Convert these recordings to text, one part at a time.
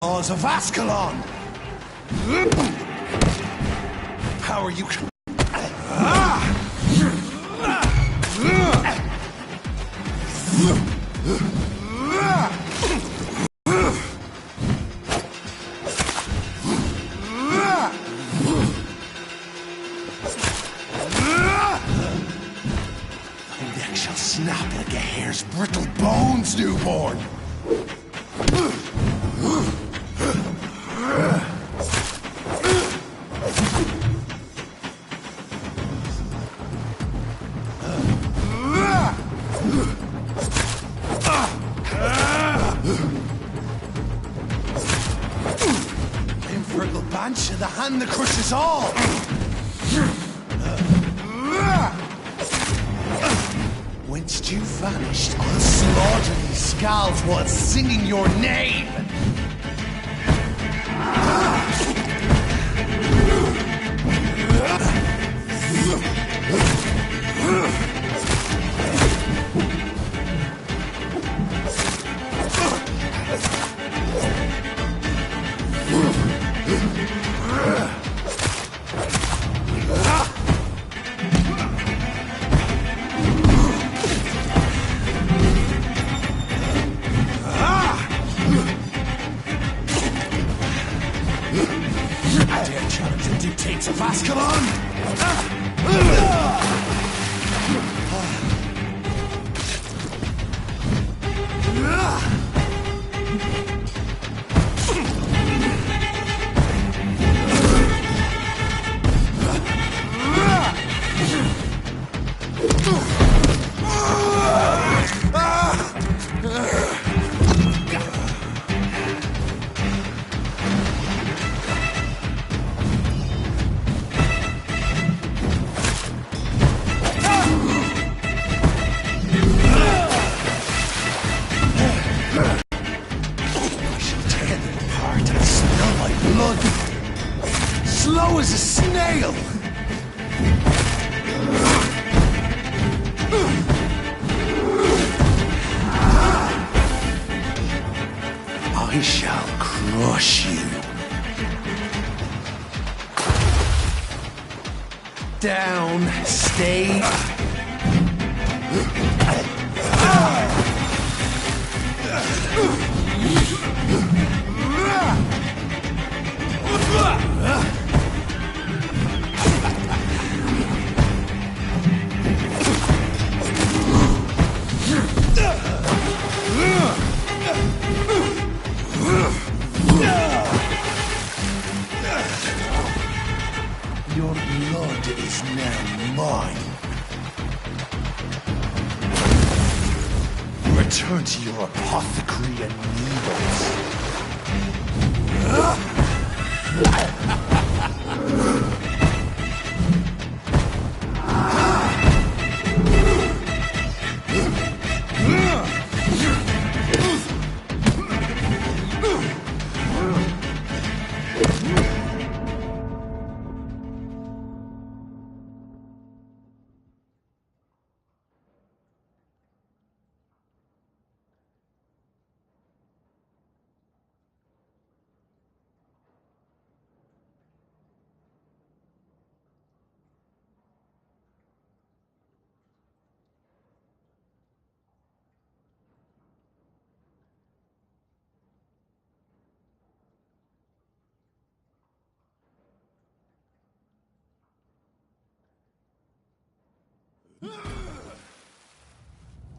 Laws of Ascalon! How are you? Thy neck shall snap like a hare's brittle bones, newborn! The hand that crushes all! Whence you vanished, I'll slaughter these scalds while singing your name! Dictates of Ascalon! Slow as a snail! I shall crush you. Down, stay. Your blood is now mine. Return to your apothecary and needles.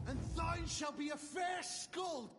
And thine shall be a fair skull.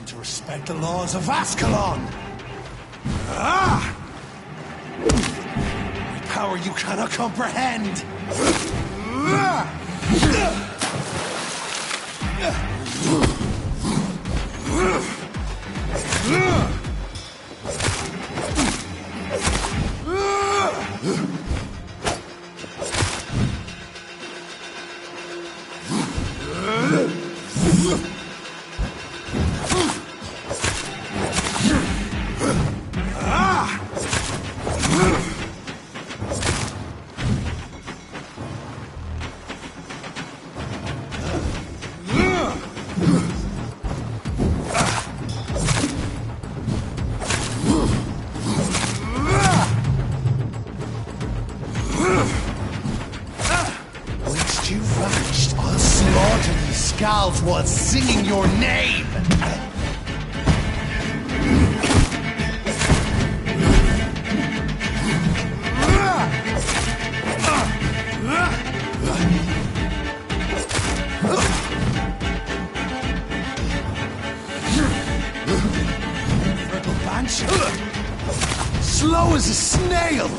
to respect the laws of Ascalon! Ah! My power you cannot comprehend! Whilst you vanished, I'll slaughter these skulls while singing your name! Slow as a snail!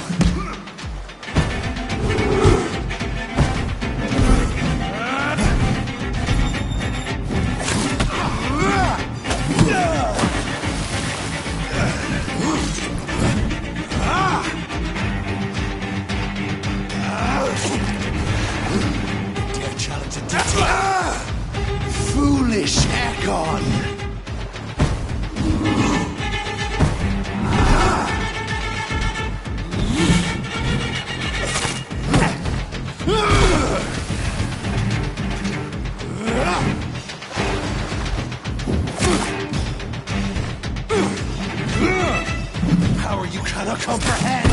Dare challenge a deity! Foolish Ekon! Power you cannot comprehend!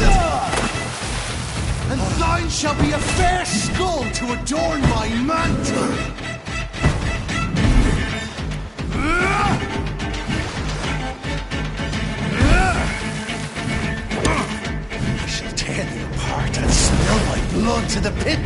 And thine shall be a fair skull to adorn my mantle! I shall tear thee apart and spill my blood to the pit!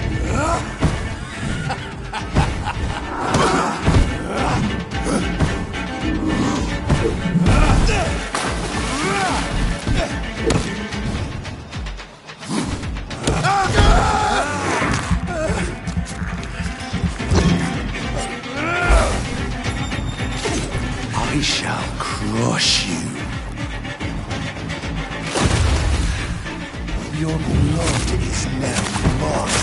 I shall crush you. Your blood is now mine.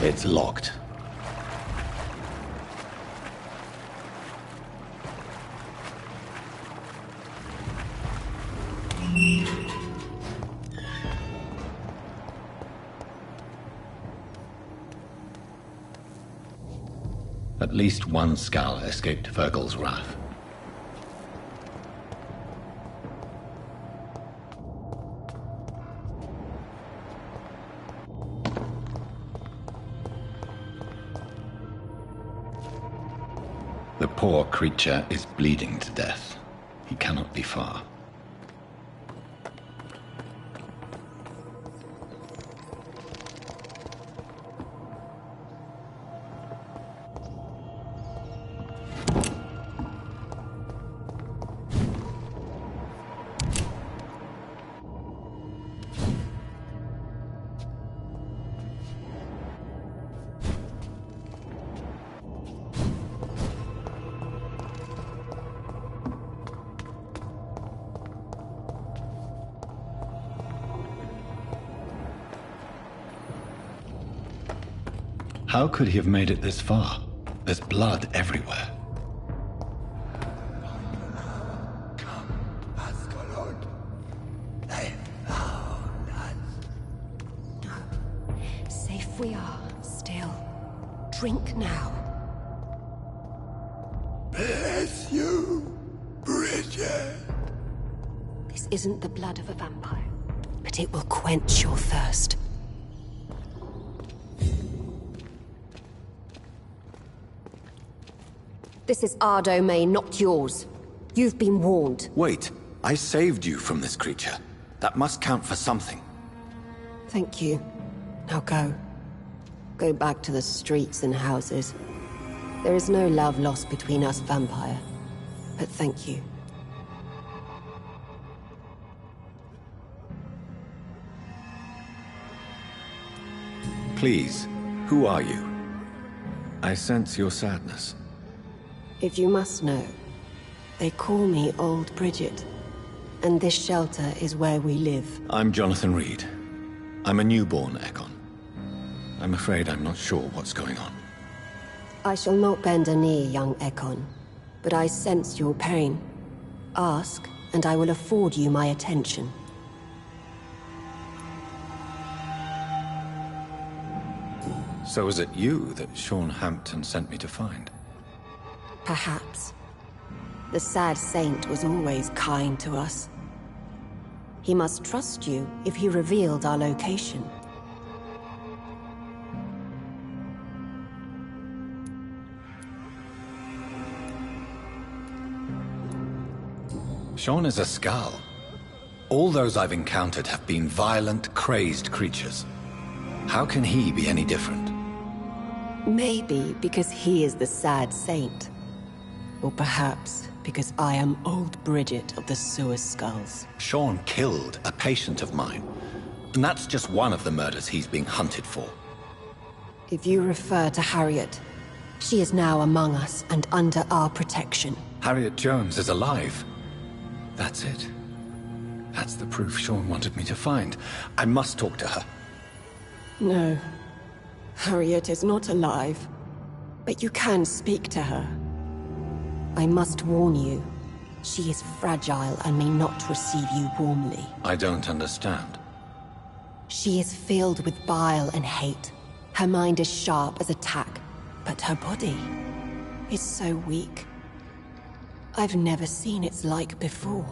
It's locked. At least one skull escaped Fergal's wrath. The poor creature is bleeding to death. He cannot be far. How could he have made it this far? There's blood everywhere. They found us. Safe we are, still. Drink now. Bless you, Bridget. This isn't the blood of a vampire, but it will quench your thirst. This is our domain, not yours. You've been warned. Wait, I saved you from this creature. That must count for something. Thank you. Now go. Go back to the streets and houses. There is no love lost between us, Vampire. But thank you. Please, who are you? I sense your sadness. If you must know, they call me Old Bridget. And this shelter is where we live. I'm Jonathan Reed. I'm a newborn Ekon. I'm afraid I'm not sure what's going on. I shall not bend a knee, young Ekon, but I sense your pain. Ask, and I will afford you my attention. So is it you that Sean Hampton sent me to find? Perhaps. The sad saint was always kind to us. He must trust you if he revealed our location. Sean is a Skal. All those I've encountered have been violent, crazed creatures. How can he be any different? Maybe because he is the sad saint. Or perhaps because I am Old Bridget of the Sewer Skulls. Sean killed a patient of mine. And that's just one of the murders he's being hunted for. If you refer to Harriet, she is now among us and under our protection. Harriet Jones is alive. That's it. That's the proof Sean wanted me to find. I must talk to her. No. Harriet is not alive. But you can speak to her. I must warn you. She is fragile and may not receive you warmly. I don't understand. She is filled with bile and hate. Her mind is sharp as a tack, but her body is so weak. I've never seen its like before.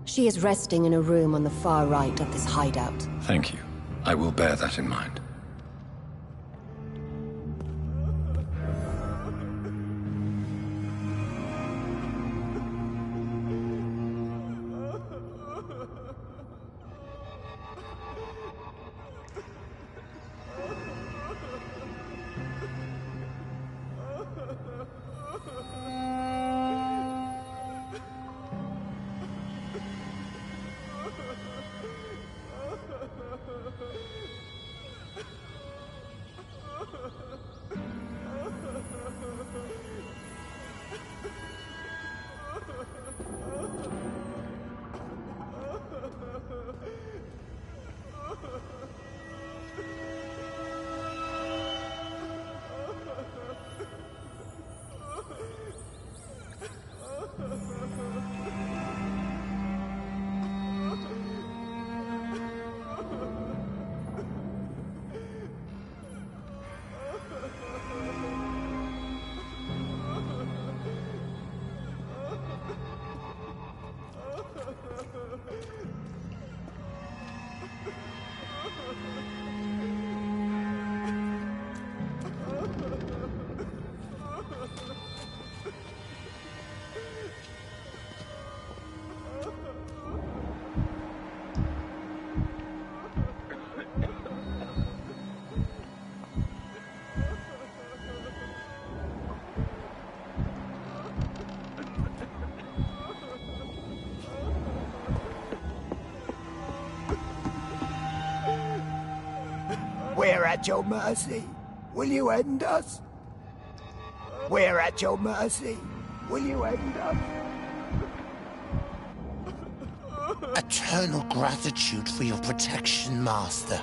She is resting in a room on the far right of this hideout. Thank you. I will bear that in mind. We're at your mercy. Will you end us? We're at your mercy. Will you end us? Eternal gratitude for your protection, Master.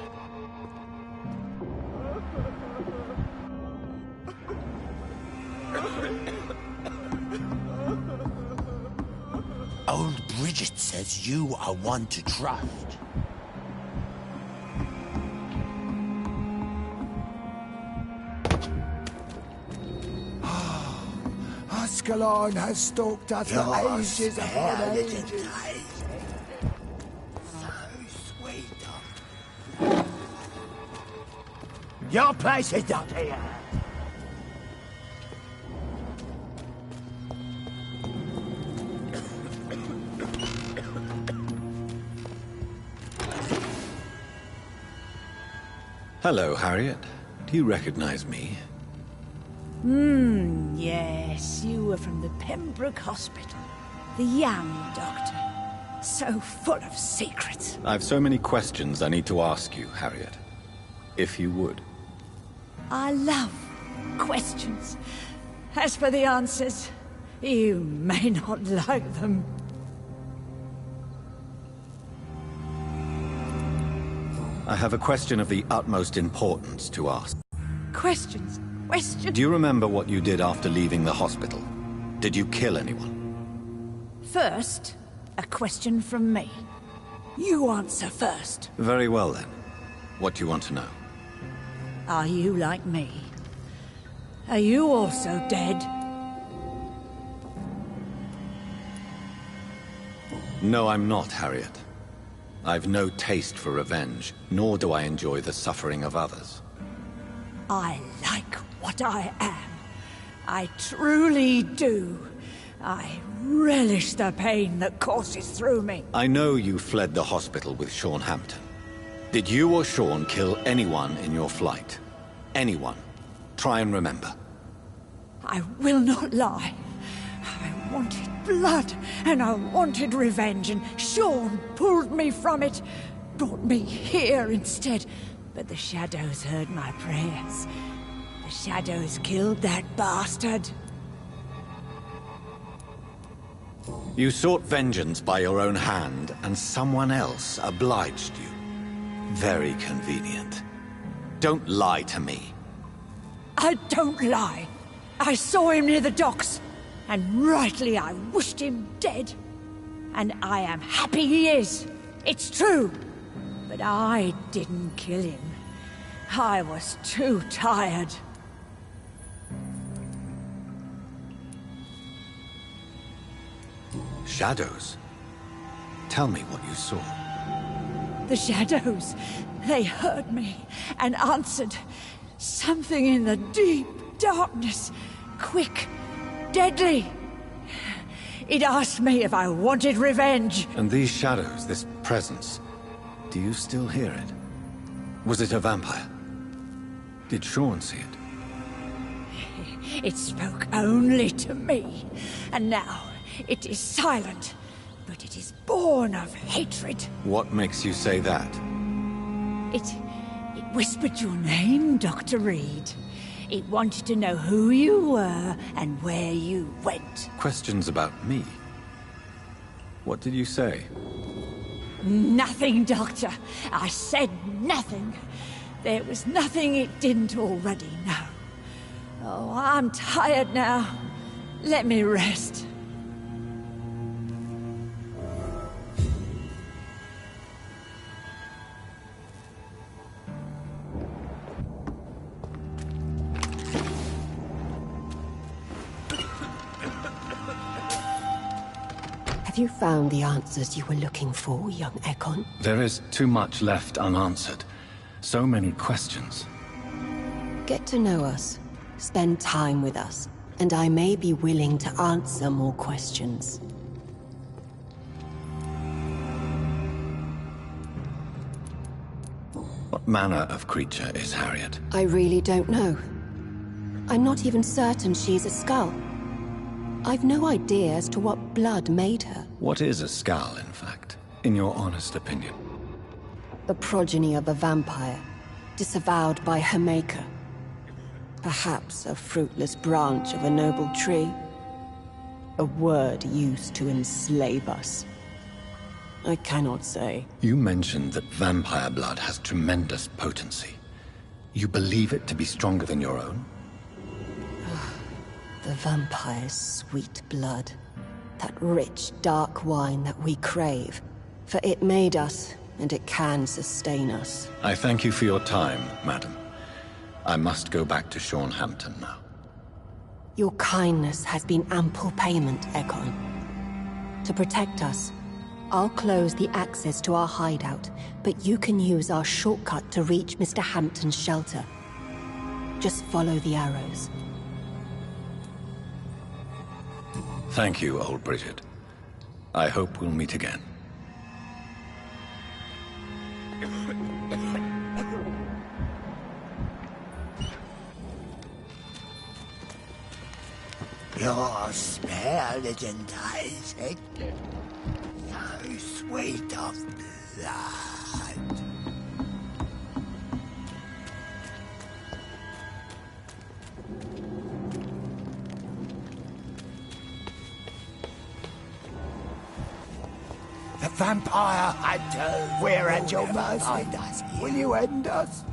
Old Bridget says you are one to trust. Ascalon has stalked us for ages upon ages. So sweet. Your place is up here. Hello, Harriet. Do you recognize me? Yes, you were from the Pembroke Hospital. The young doctor. So full of secrets. I've so many questions I need to ask you, Harriet. If you would. I love questions. As for the answers, you may not like them. I have a question of the utmost importance to ask. Questions? Questions? Do you remember what you did after leaving the hospital? Did you kill anyone? First, a question from me. You answer first. Very well, then. What do you want to know? Are you like me? Are you also dead? No, I'm not, Harriet. I've no taste for revenge, nor do I enjoy the suffering of others. I like what I am. I truly do. I relish the pain that courses through me. I know you fled the hospital with Sean Hampton. Did you or Sean kill anyone in your flight? Anyone? Try and remember. I will not lie. I wanted blood, and I wanted revenge, and Sean pulled me from it, brought me here instead. But the shadows heard my prayers. The shadows killed that bastard. You sought vengeance by your own hand, and someone else obliged you. Very convenient. Don't lie to me. I don't lie. I saw him near the docks, and rightly I wished him dead. And I am happy he is. It's true. But I didn't kill him. I was too tired. Shadows? Tell me what you saw. The shadows, they heard me and answered. Something in the deep darkness, quick, deadly. It asked me if I wanted revenge. And these shadows, this presence, do you still hear it? Was it a vampire? Did Sean see it? It spoke only to me, and now it is silent, but it is born of hatred. What makes you say that? It whispered your name, Dr. Reed. It wanted to know who you were and where you went. Questions about me? What did you say? Nothing, Doctor. I said nothing. There was nothing it didn't already know. Oh, I'm tired now. Let me rest. Have you found the answers you were looking for, young Ekon? There is too much left unanswered. So many questions. Get to know us. Spend time with us. And I may be willing to answer more questions. What manner of creature is Harriet? I really don't know. I'm not even certain she's a skull. I've no idea as to what blood made her. What is a skull, in fact, in your honest opinion? The progeny of a vampire, disavowed by her maker. Perhaps a fruitless branch of a noble tree. A word used to enslave us. I cannot say. You mentioned that vampire blood has tremendous potency. You believe it to be stronger than your own? The vampire's sweet blood. That rich, dark wine that we crave. For it made us, and it can sustain us. I thank you for your time, madam. I must go back to Hampton now. Your kindness has been ample payment, Ekon. To protect us, I'll close the access to our hideout, but you can use our shortcut to reach Mr. Hampton's shelter. Just follow the arrows. Thank you, old Bridget. I hope we'll meet again. Your smell is enticing. So sweet of blood. The vampire hunters! We're at your mercy. Will you end us?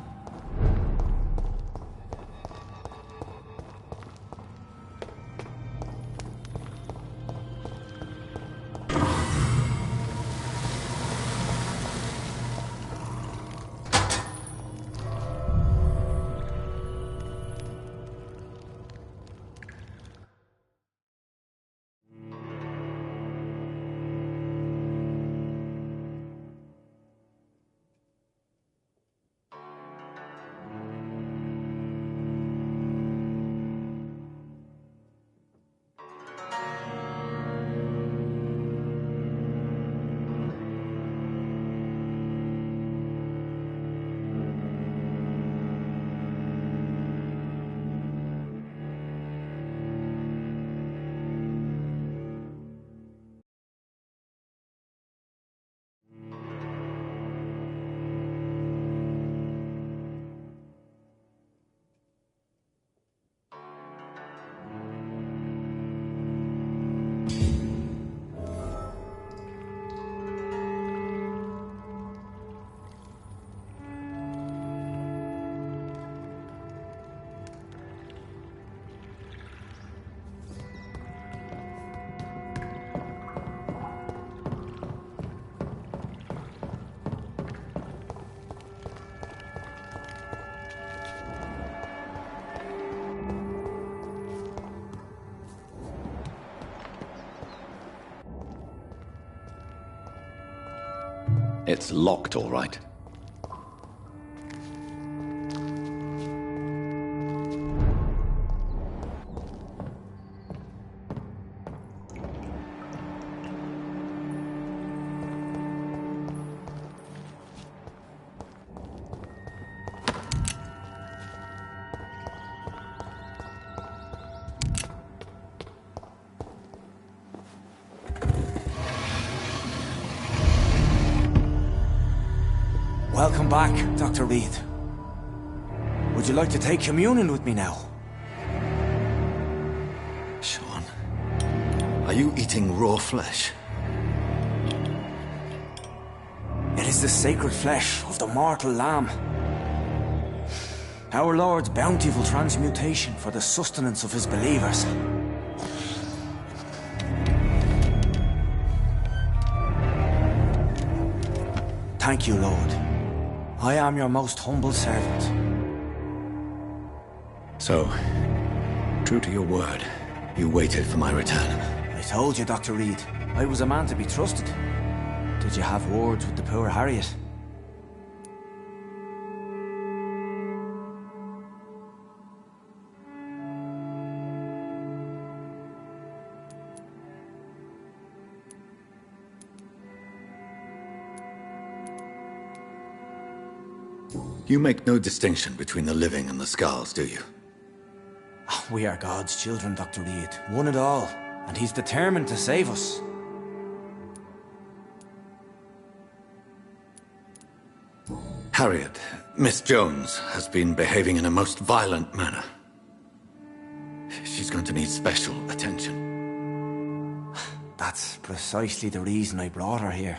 It's locked, all right. Welcome back, Dr. Reed. Would you like to take communion with me now? Sean, are you eating raw flesh? It is the sacred flesh of the mortal lamb. Our Lord's bountiful transmutation for the sustenance of his believers. Thank you, Lord. I am your most humble servant. So, true to your word, you waited for my return. I told you, Dr. Reed, I was a man to be trusted. Did you have words with the poor Harriet? You make no distinction between the living and the scars, do you? We are God's children, Dr. Reed. One and all. And he's determined to save us. Harriet, Miss Jones has been behaving in a most violent manner. She's going to need special attention. That's precisely the reason I brought her here.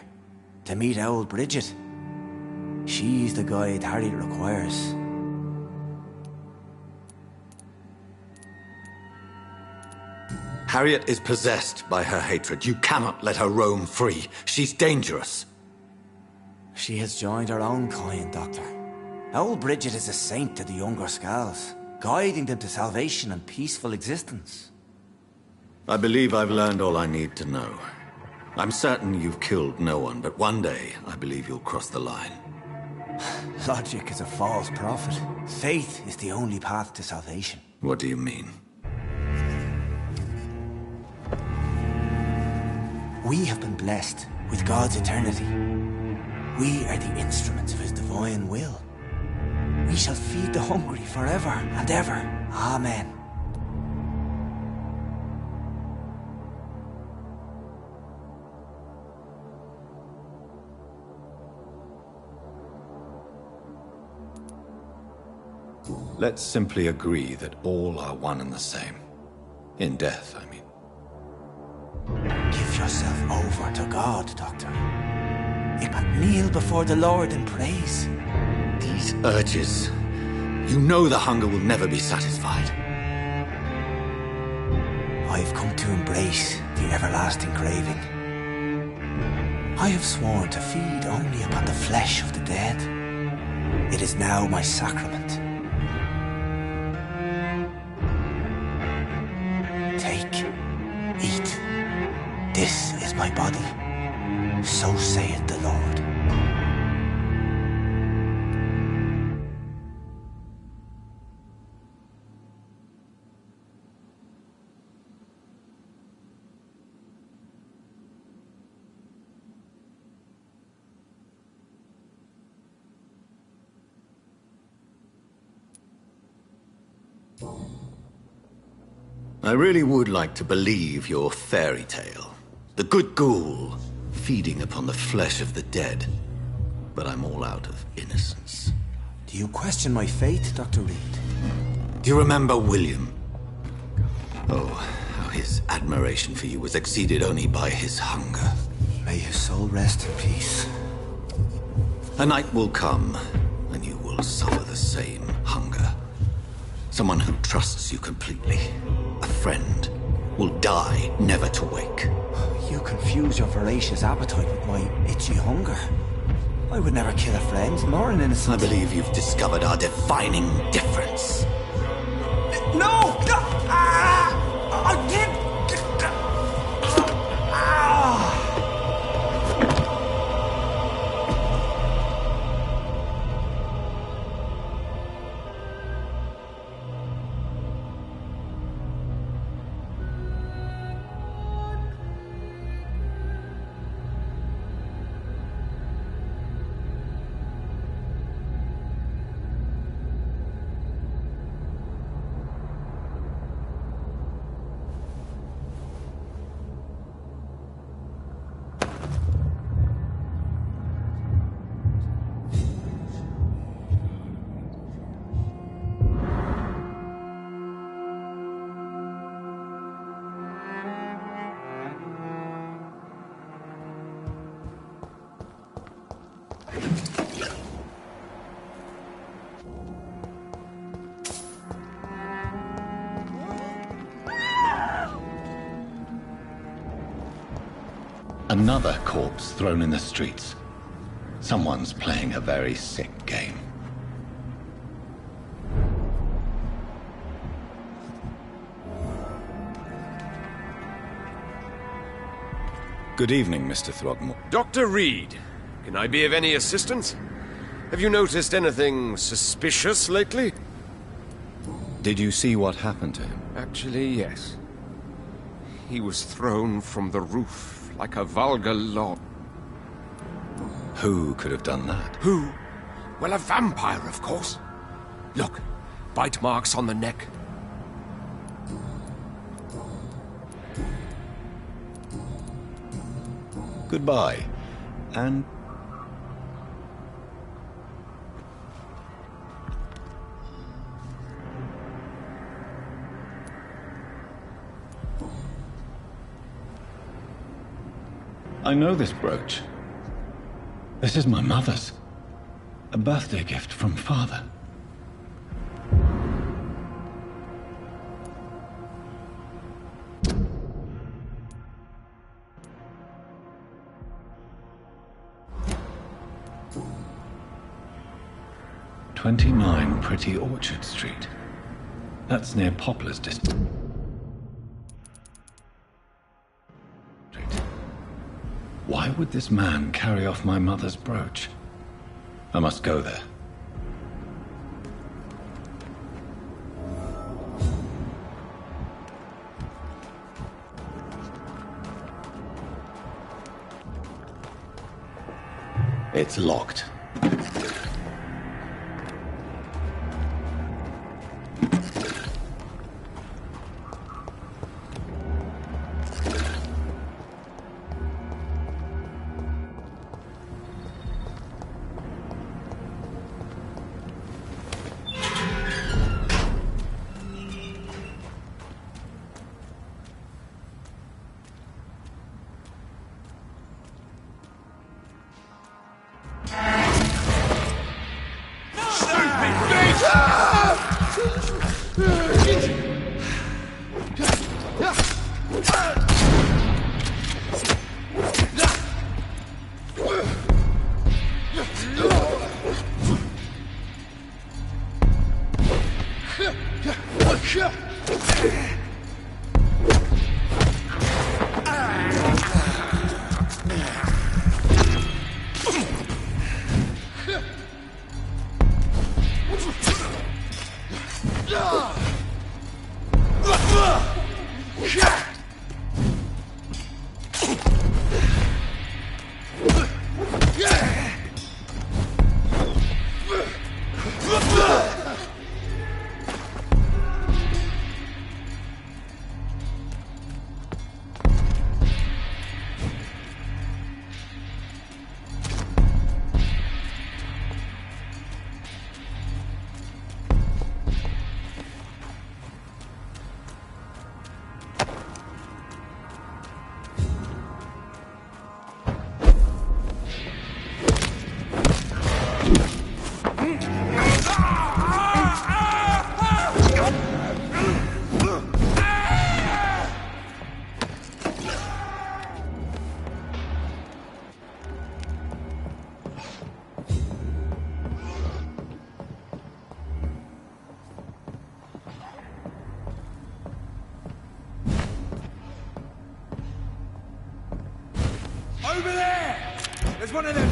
To meet old Bridget. She's the guide Harriet requires. Harriet is possessed by her hatred. You cannot let her roam free. She's dangerous. She has joined her own kind, Doctor. Old Bridget is a saint to the younger Scals, guiding them to salvation and peaceful existence. I believe I've learned all I need to know. I'm certain you've killed no one, but one day I believe you'll cross the line. Logic is a false prophet. Faith is the only path to salvation. What do you mean? We have been blessed with God's eternity. We are the instruments of His divine will. We shall feed the hungry forever and ever. Amen. Let's simply agree that all are one and the same. In death, I mean. Give yourself over to God, Doctor. You can kneel before the Lord in praise. These urges. You know the hunger will never be satisfied. I've come to embrace the everlasting craving. I have sworn to feed only upon the flesh of the dead. It is now my sacrament. Take, eat. This is my body. So saith the Lord. I really would like to believe your fairy tale. The good ghoul feeding upon the flesh of the dead. But I'm all out of innocence. Do you question my faith, Dr. Reed? Do you remember William? Oh, how his admiration for you was exceeded only by his hunger. May his soul rest in peace. A night will come, and you will suffer the same hunger. Someone who trusts you completely, a friend, will die never to wake. You confuse your voracious appetite with my itchy hunger. I would never kill a friend, nor an innocent. I believe you've discovered our defining difference. No! No! Ah! I did! Ah! Another corpse thrown in the streets. Someone's playing a very sick game. Good evening, Mr. Throgmorton. Dr. Reed, can I be of any assistance? Have you noticed anything suspicious lately? Did you see what happened to him? Actually, yes. He was thrown from the roof like a vulgar log. Who could have done that? Who? Well, a vampire, of course. Look, bite marks on the neck. Goodbye. And I know this brooch. This is my mother's. A birthday gift from father. "29 Pretty Orchard Street." That's near Poplar's district. Why would this man carry off my mother's brooch? I must go there. It's locked. Over there! There's one of them!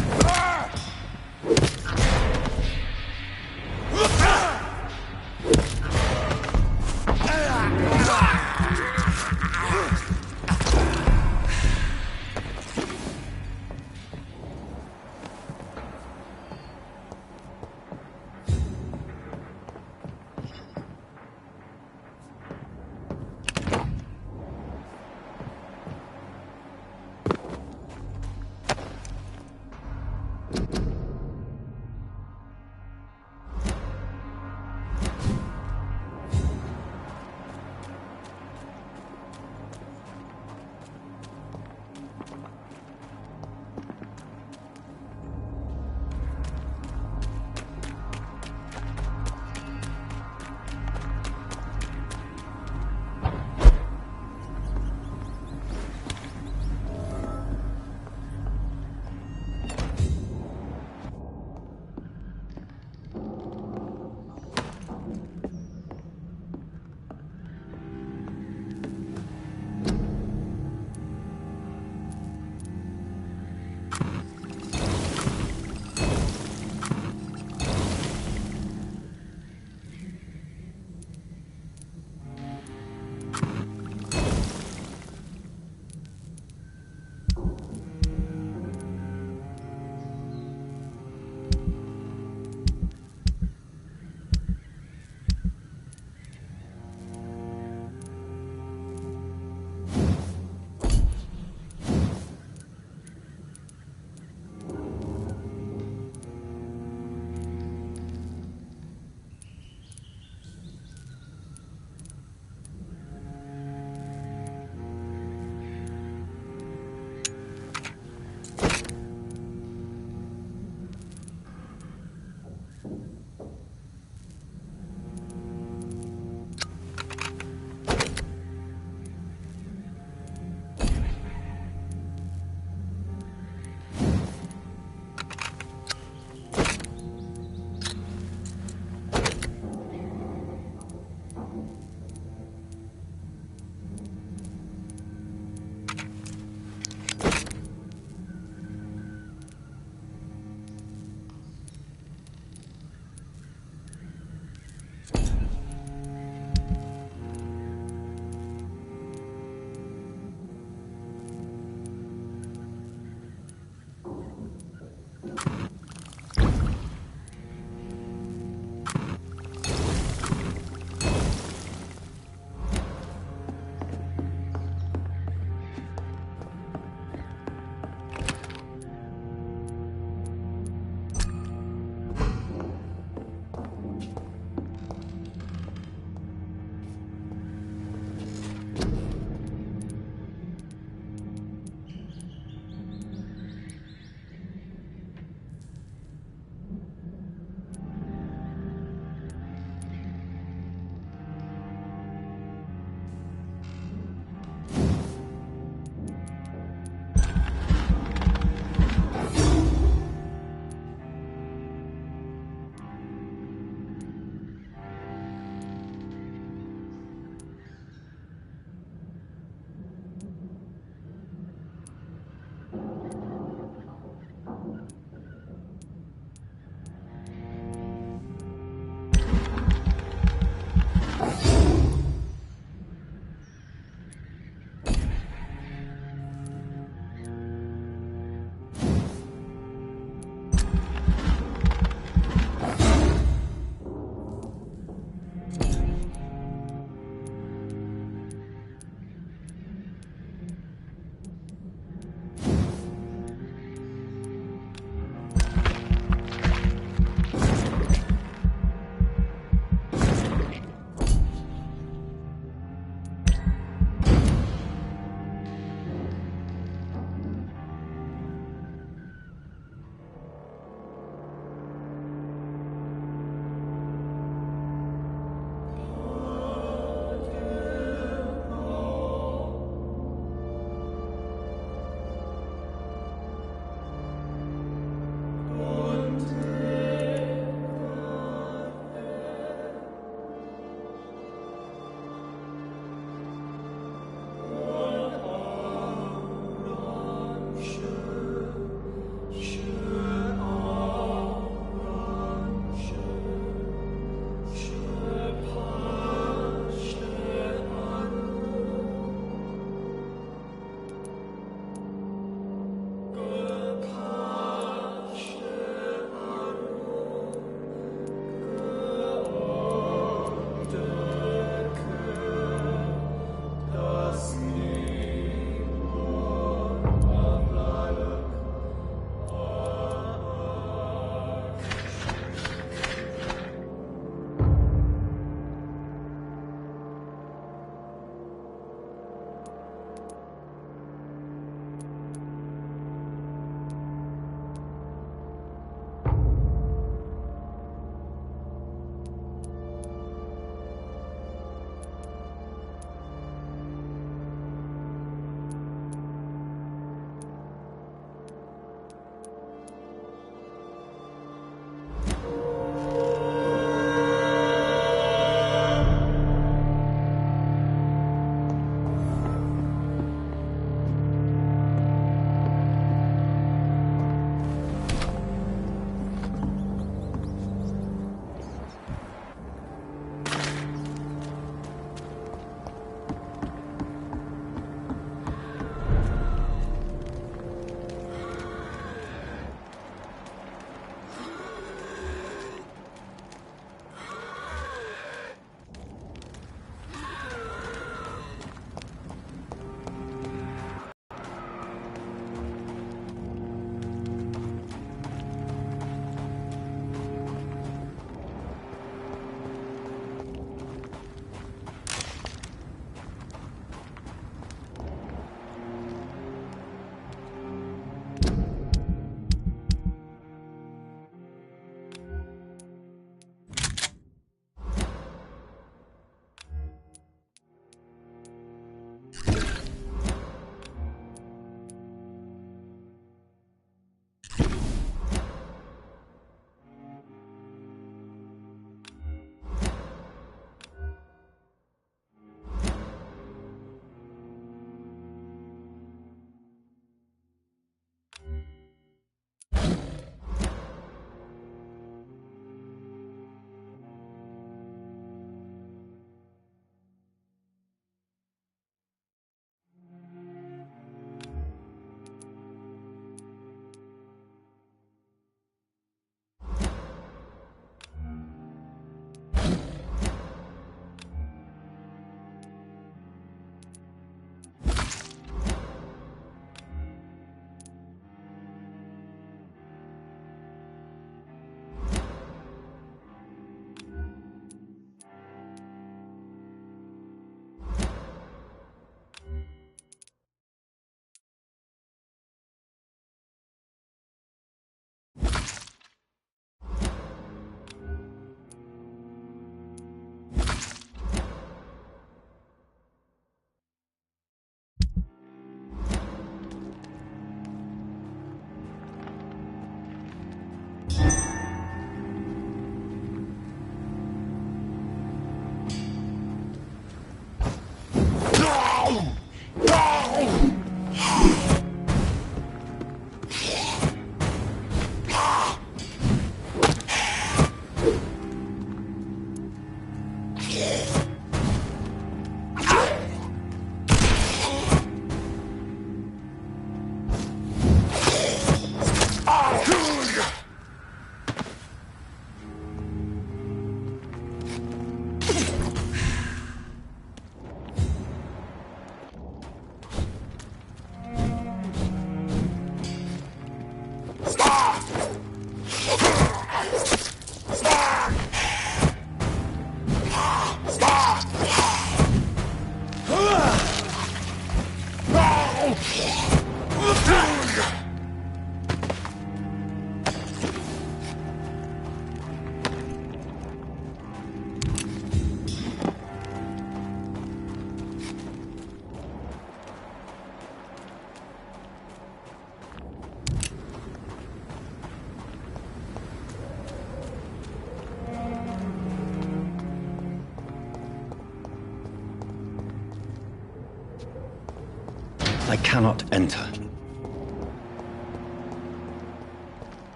I cannot enter.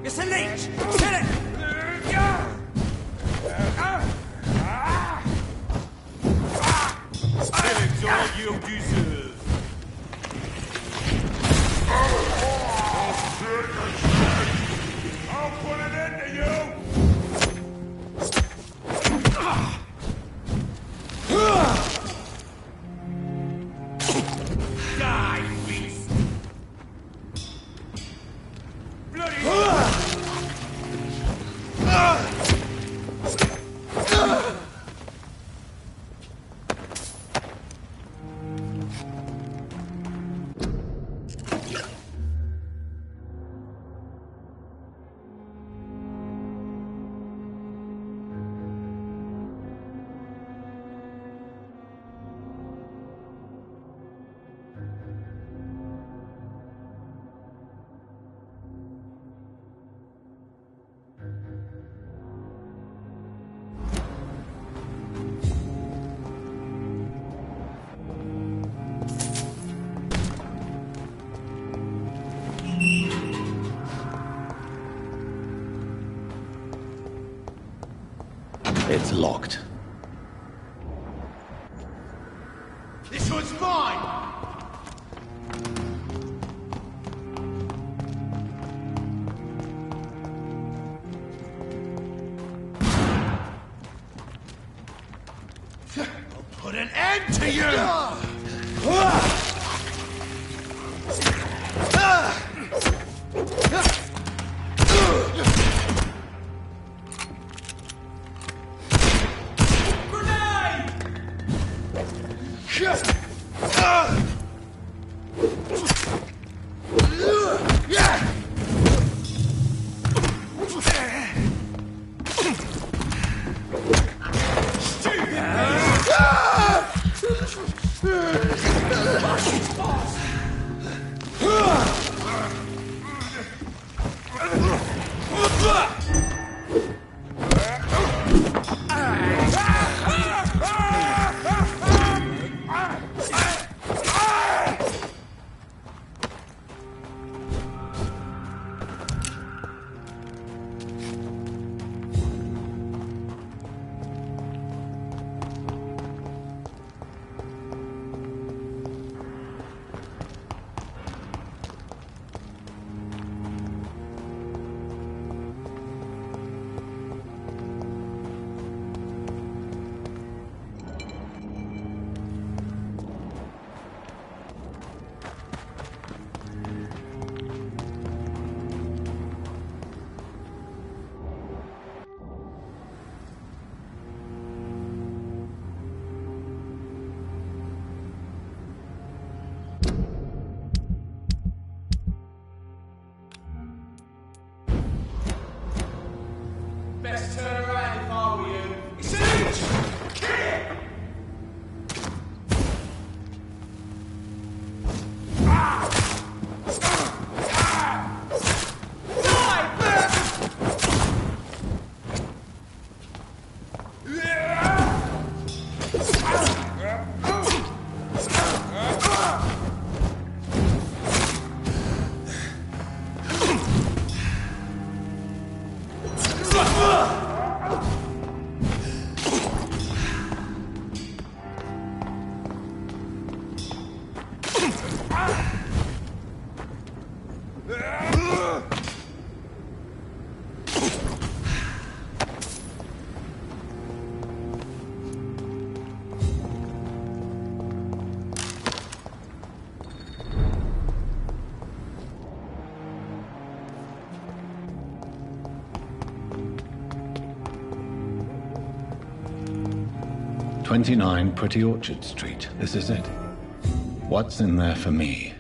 It's a leech! Kill it! It's all you deserve. I'll put an end to you! Die, beast! Bloody It's locked. This one's mine! I'll put an end to you! Best turn around if I were you. It's an inch! Kill it! "29 Pretty Orchard Street. This is it. What's in there for me?"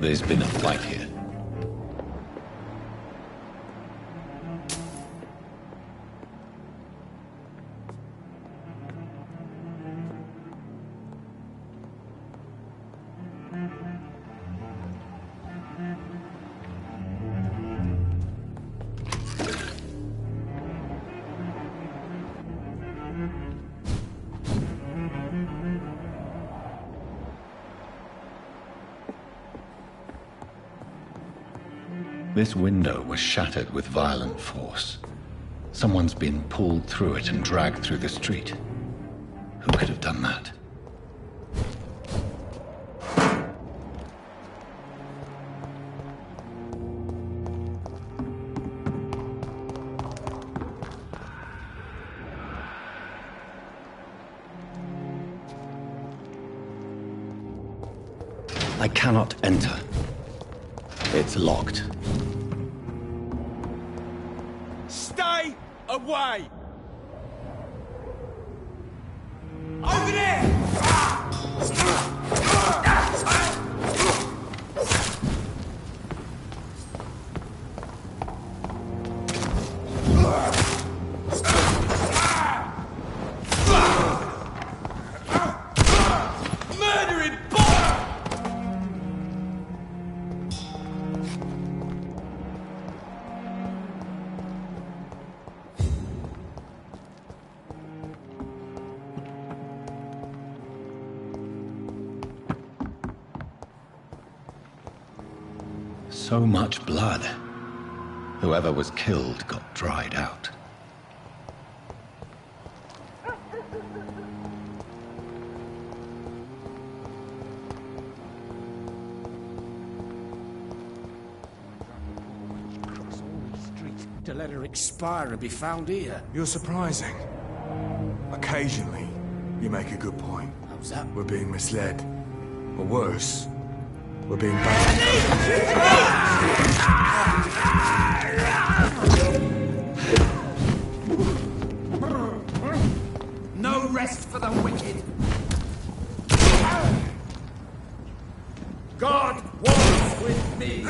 There's been a fight here. This window was shattered with violent force. Someone's been pulled through it and dragged through the street. Who could have done that? I cannot enter. It's locked. Stay away! Over there! Murdering boy! So much blood. Whoever was killed got dried out. Cross all these streets to let her expire and be found here. You're surprising. Occasionally, you make a good point. How's that? We're being misled. Or worse, we're being bad. No rest for the wicked. God walks with me!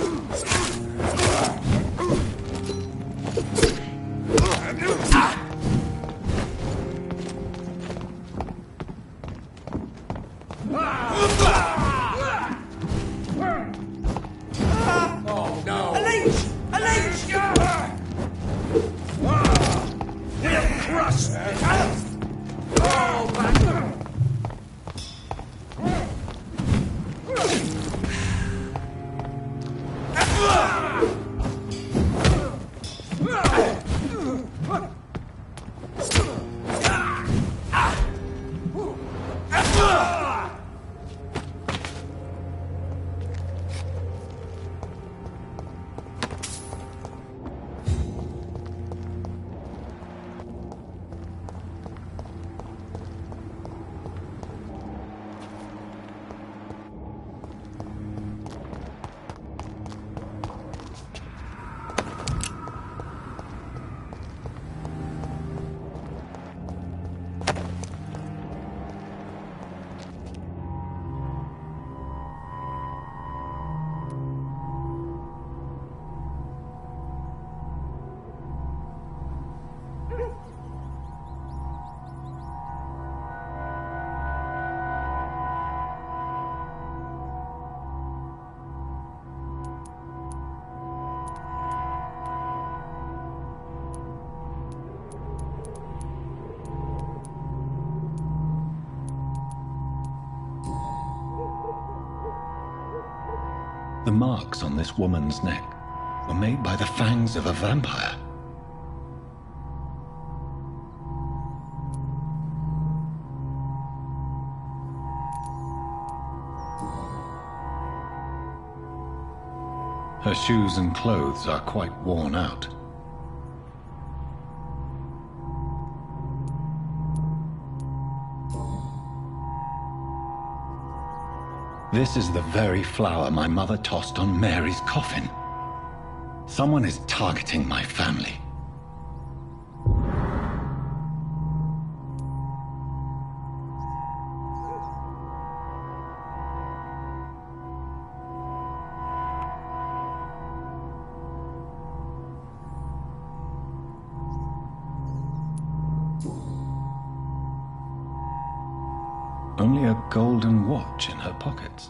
Oh no! A leech! A leech! We'll crush it! Fall back! The marks on this woman's neck were made by the fangs of a vampire. Her shoes and clothes are quite worn out. This is the very flower my mother tossed on Mary's coffin. Someone is targeting my family. Only a golden watch in her pockets.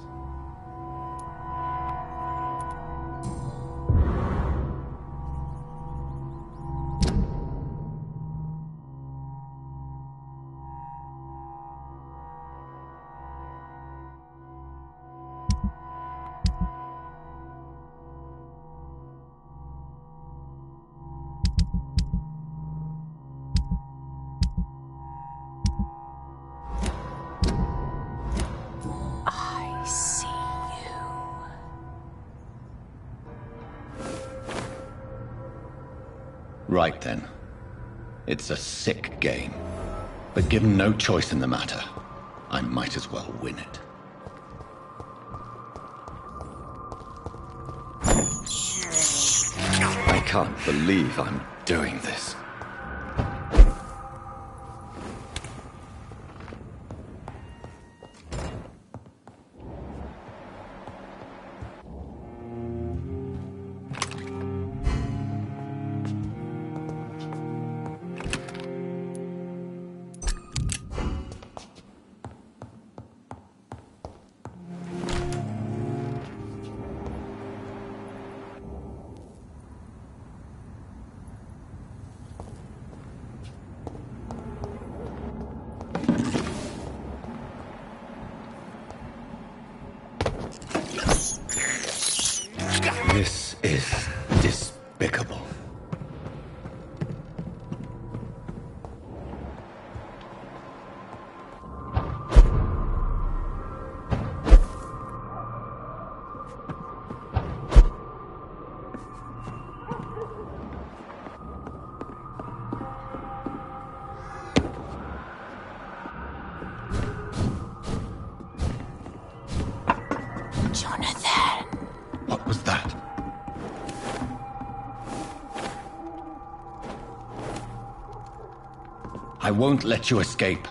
Right then. It's a sick game. But given no choice in the matter, I might as well win it. I can't believe I'm doing this. This is despicable. Jonathan! What was that? I won't let you escape.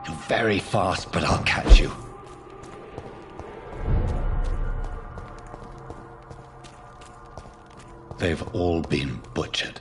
You're very fast, but I'll catch you. They've all been butchered.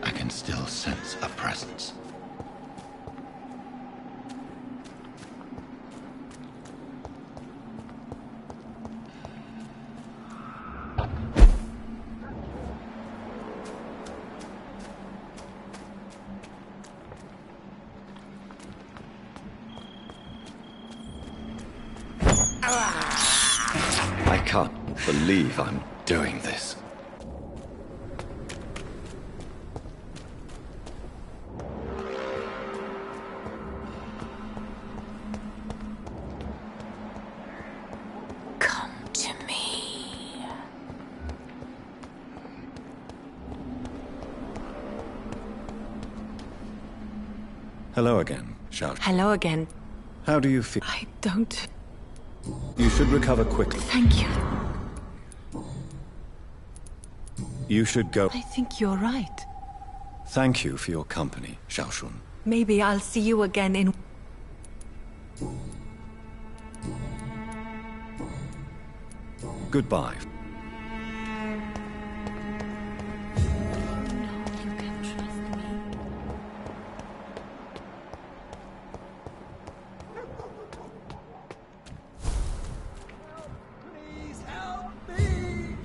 I can still sense a presence. I can't believe I'm doing this. Come to me. Hello again, Shao. Hello again. How do you feel? I don't... You should recover quickly. Thank you. You should go. I think you're right. Thank you for your company, Xiaoshun. Maybe I'll see you again in... Goodbye. Please help me!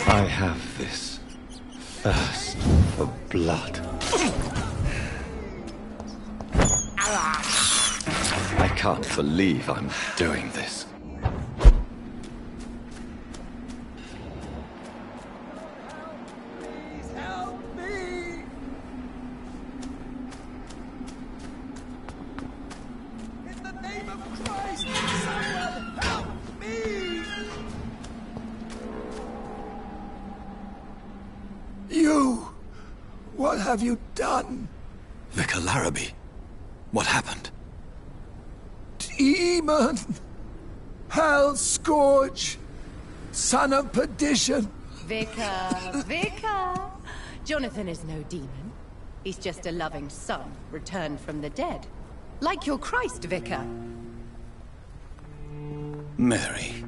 I have this thirst for blood. I can't believe I'm doing this. Please help me! In the name of Christ, someone help me! You! What have you done? Vicar Larrabee, what happened? Demon! Hell Scourge! Son of perdition! Vicar! Jonathan is no demon. He's just a loving son, returned from the dead. Like your Christ, Vicar. Mary,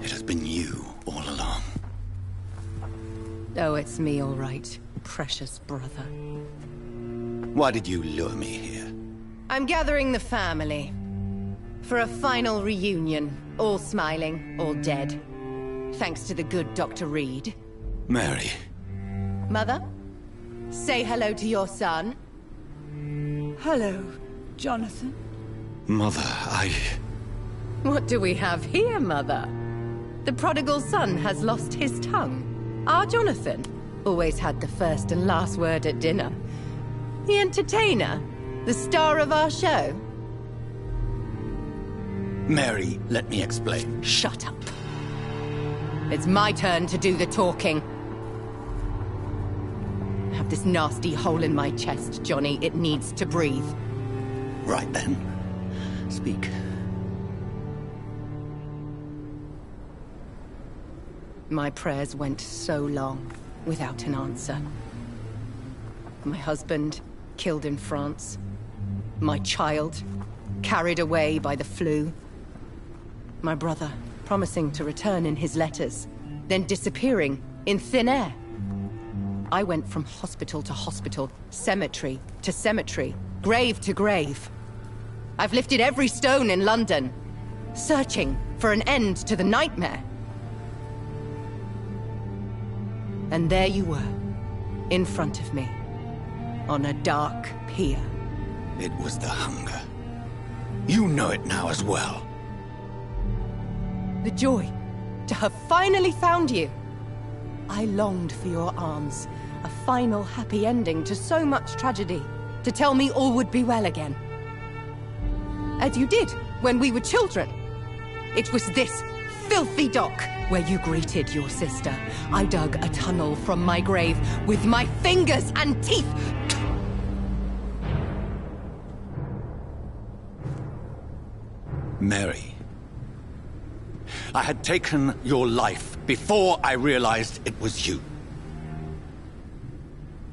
it has been you all along. Oh, it's me, all right. Precious brother. Why did you lure me here? I'm gathering the family. For a final reunion. All smiling, all dead. Thanks to the good Dr. Reed. Mary. Mother? Say hello to your son. Hello, Jonathan. Mother, What do we have here, Mother? The prodigal son has lost his tongue. Our Jonathan always had the first and last word at dinner. The entertainer, the star of our show. Mary, let me explain. Shut up. It's my turn to do the talking. I have this nasty hole in my chest, Johnny. It needs to breathe. Right then. Speak. My prayers went so long without an answer. My husband killed in France. My child carried away by the flu. My brother promising to return in his letters, then disappearing in thin air. I went from hospital to hospital, cemetery to cemetery, grave to grave. I've lifted every stone in London, searching for an end to the nightmare. And there you were, in front of me, on a dark pier. It was the hunger. You know it now as well. The joy to have finally found you. I longed for your arms, a final happy ending to so much tragedy, to tell me all would be well again. As you did when we were children. It was this filthy dock where you greeted your sister. I dug a tunnel from my grave with my fingers and teeth. Mary. I had taken your life before I realized it was you.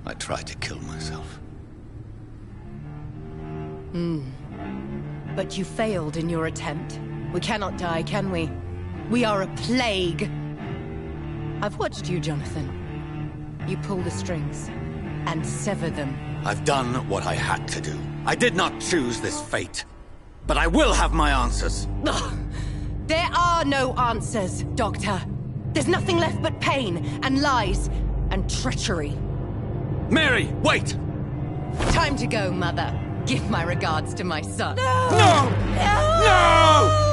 I tried to kill myself. But you failed in your attempt. We cannot die, can we? We are a plague. I've watched you, Jonathan. You pull the strings and sever them. I've done what I had to do. I did not choose this fate. But I will have my answers. Ugh. There are no answers, Doctor. There's nothing left but pain and lies and treachery. Mary, wait! Time to go, Mother. Give my regards to my son. No! No! No!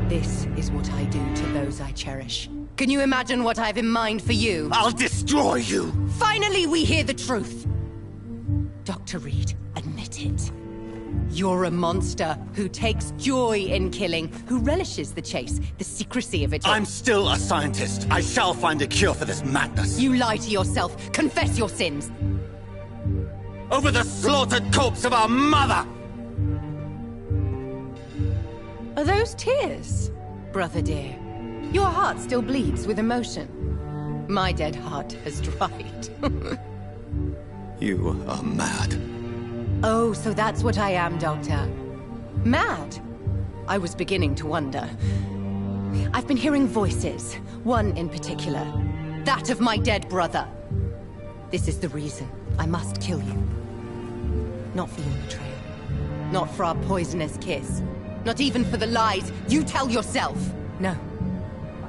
This is what I do to those I cherish. Can you imagine what I've in mind for you? I'll destroy you! Finally, we hear the truth! Dr. Reed, admit it. You're a monster who takes joy in killing, who relishes the chase, the secrecy of it all. I'm still a scientist. I shall find a cure for this madness. You lie to yourself. Confess your sins. Over the slaughtered corpse of our mother! Are those tears, brother dear? Your heart still bleeds with emotion. My dead heart has dried. You are mad. Oh, so that's what I am, Doctor. Mad? I was beginning to wonder. I've been hearing voices, one in particular. That of my dead brother. This is the reason I must kill you. Not for your betrayal. Not for our poisonous kiss. Not even for the lies you tell yourself. No.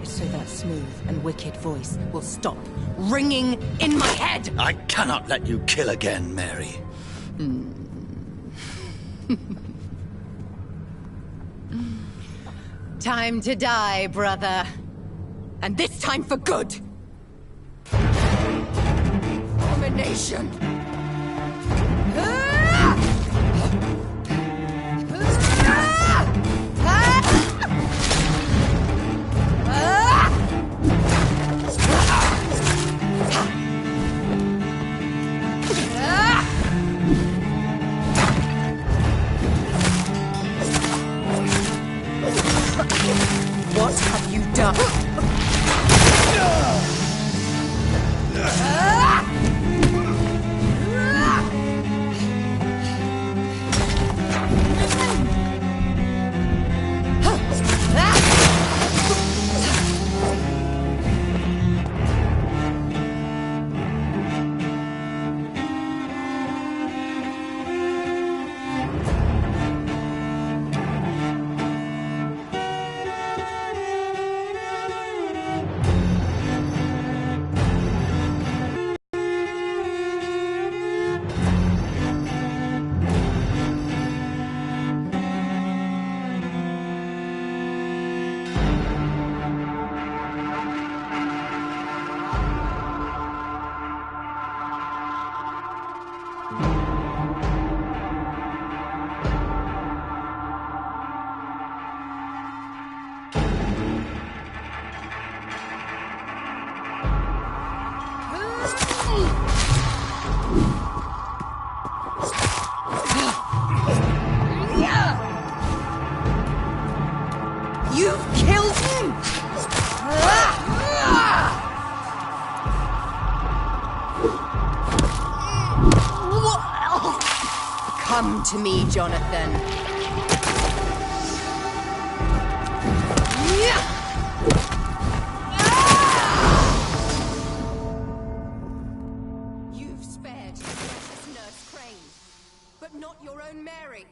It's so that smooth and wicked voice will stop ringing in my head. I cannot let you kill again, Mary. Time to die, brother. And this time for good. Abomination. What have you done? Listen to me, Jonathan. You've spared the precious Nurse Crane, but not your own Mary.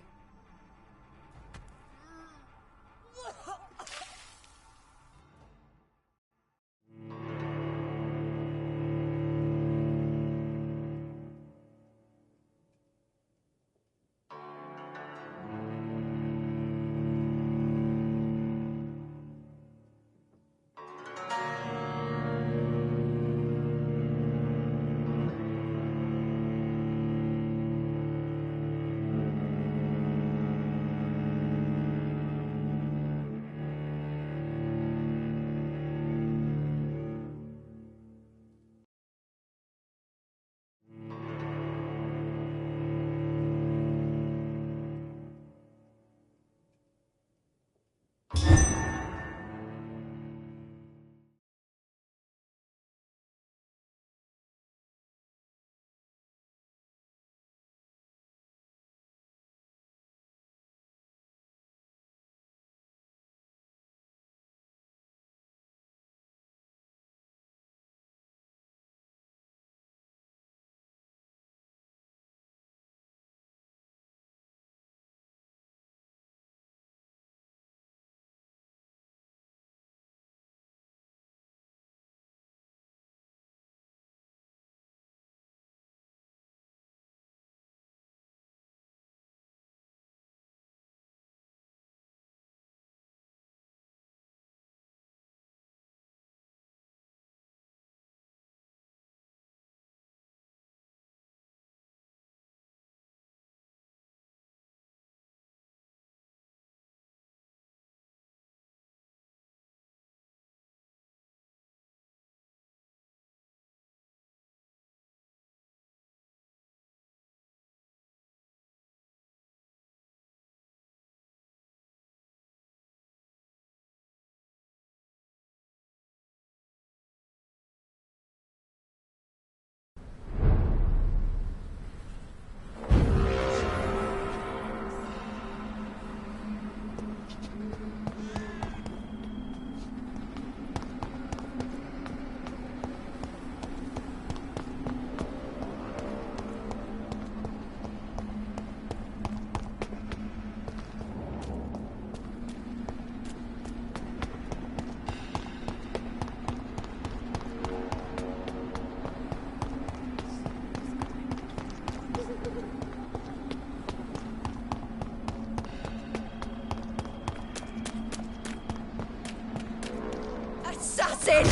Assassin!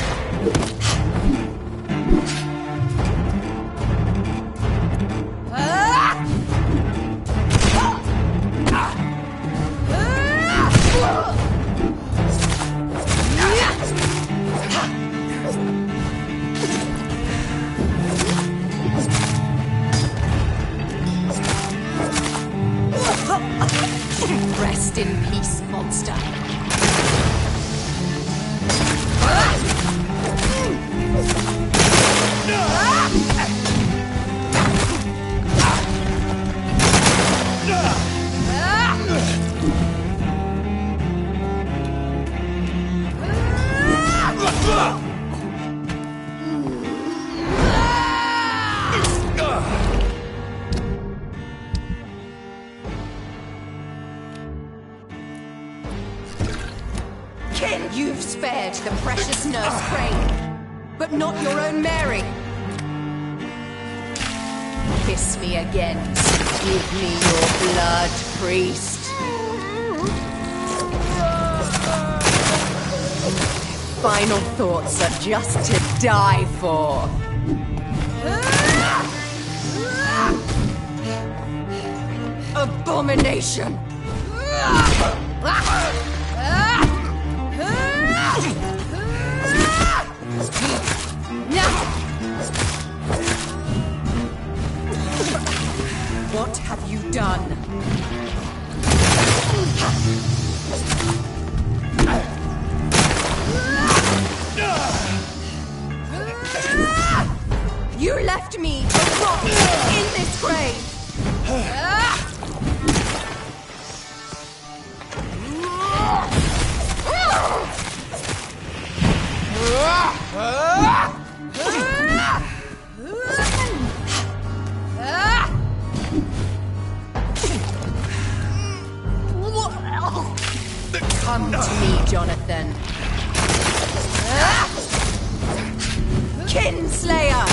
Rest in peace, monster. You've spared the precious Nurse Crane, but not your own Mary. Kiss me again. Give me your blood, priest. Final thoughts are just to die for. Abomination! What have you done? You left me to rot in this grave! Come to me, Jonathan. Kinslayer!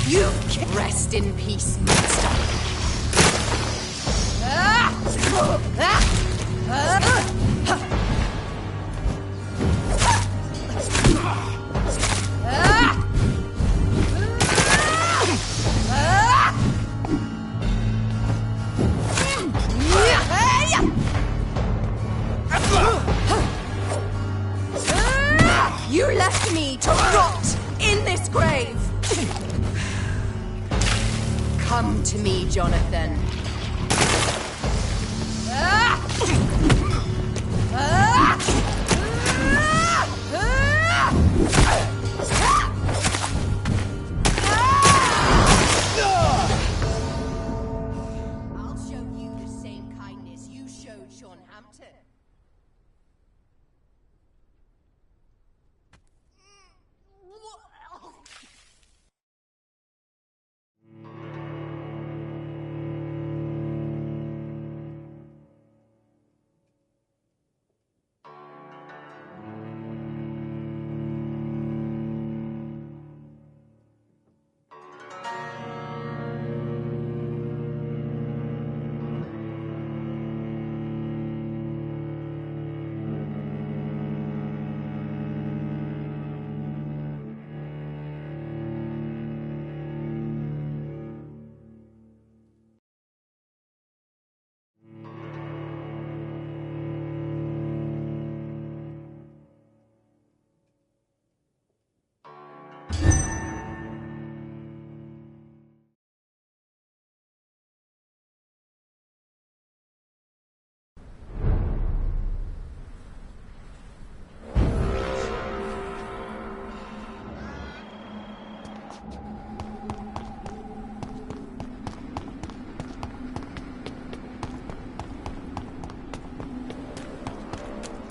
You can rest in peace, monster. You left me to rot in this grave. Come to me, Jonathan. I'll show you the same kindness you showed Sean Hampton.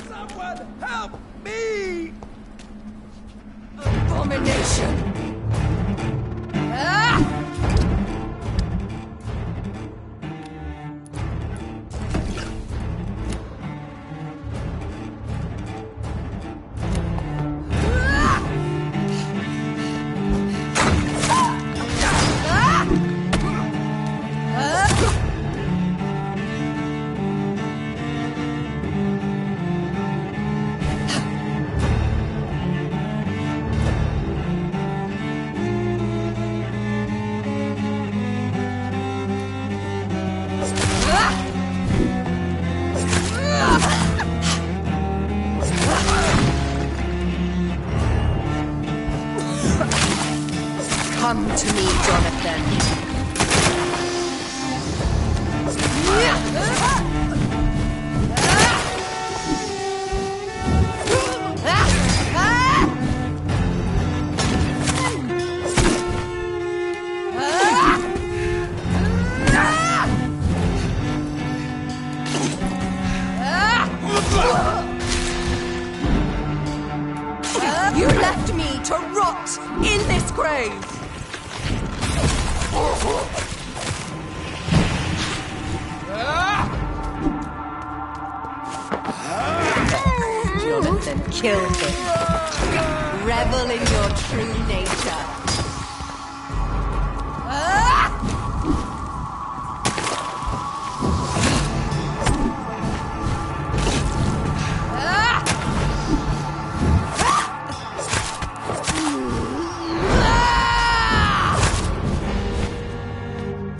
Someone help me! Abomination! Come to me, Jonathan. You left me to rot in this grave. Jonathan killed him. Revel in your true nature.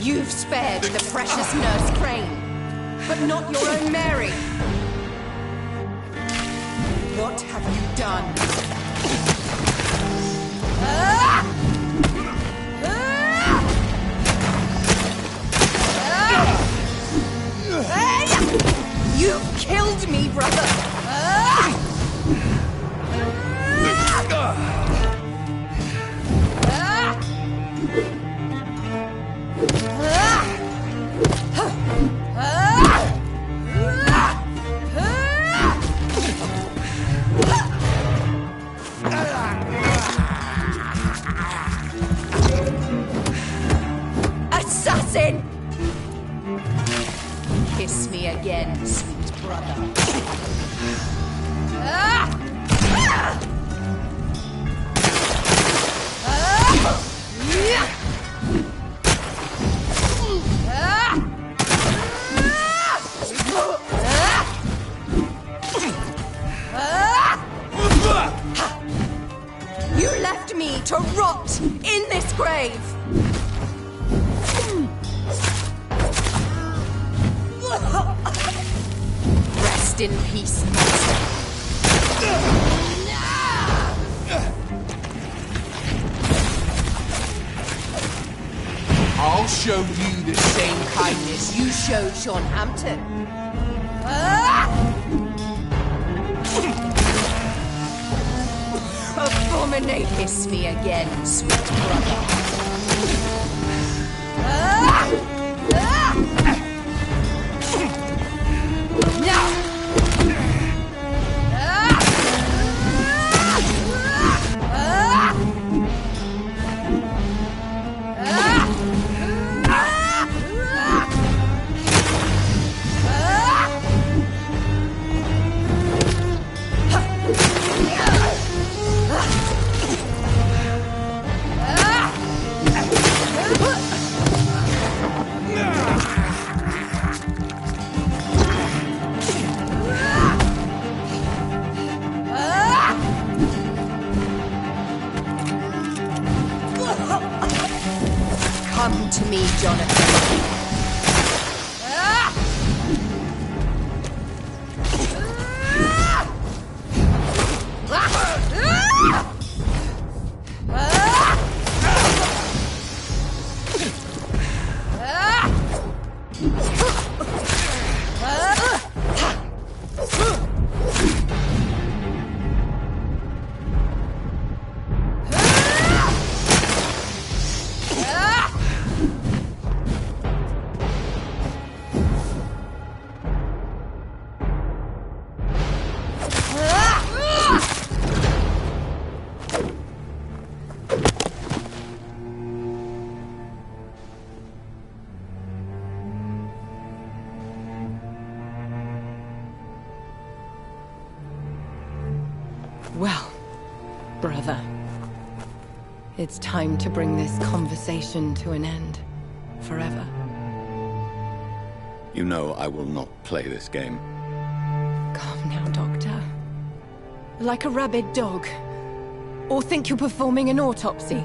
You've spared the precious Nurse Crane, but not your own Mary. What have you done? Hold me, brother! Assassin! Kiss me again, sweet brother. You left me to rot in this grave! Rest in peace, monster. I'll show you the same kindness you showed Sean Hampton. Abominate! Kiss me again, sweet brother. Come to me, Jonathan. Well, brother, it's time to bring this conversation to an end. Forever. You know I will not play this game. Calm now, Doctor. Like a rabid dog. Or think you're performing an autopsy.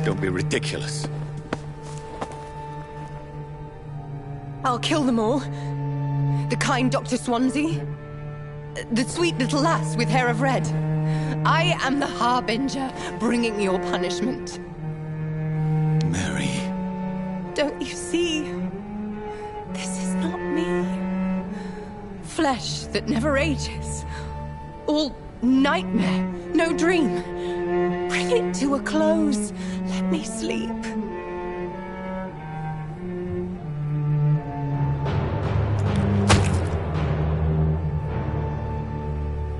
Don't be ridiculous. I'll kill them all. The kind Dr. Swansea. The sweet little lass with hair of red. I am the Harbinger, bringing your punishment. Mary. Don't you see? This is not me. Flesh that never ages. All nightmare, no dream. Bring it to a close. Let me sleep.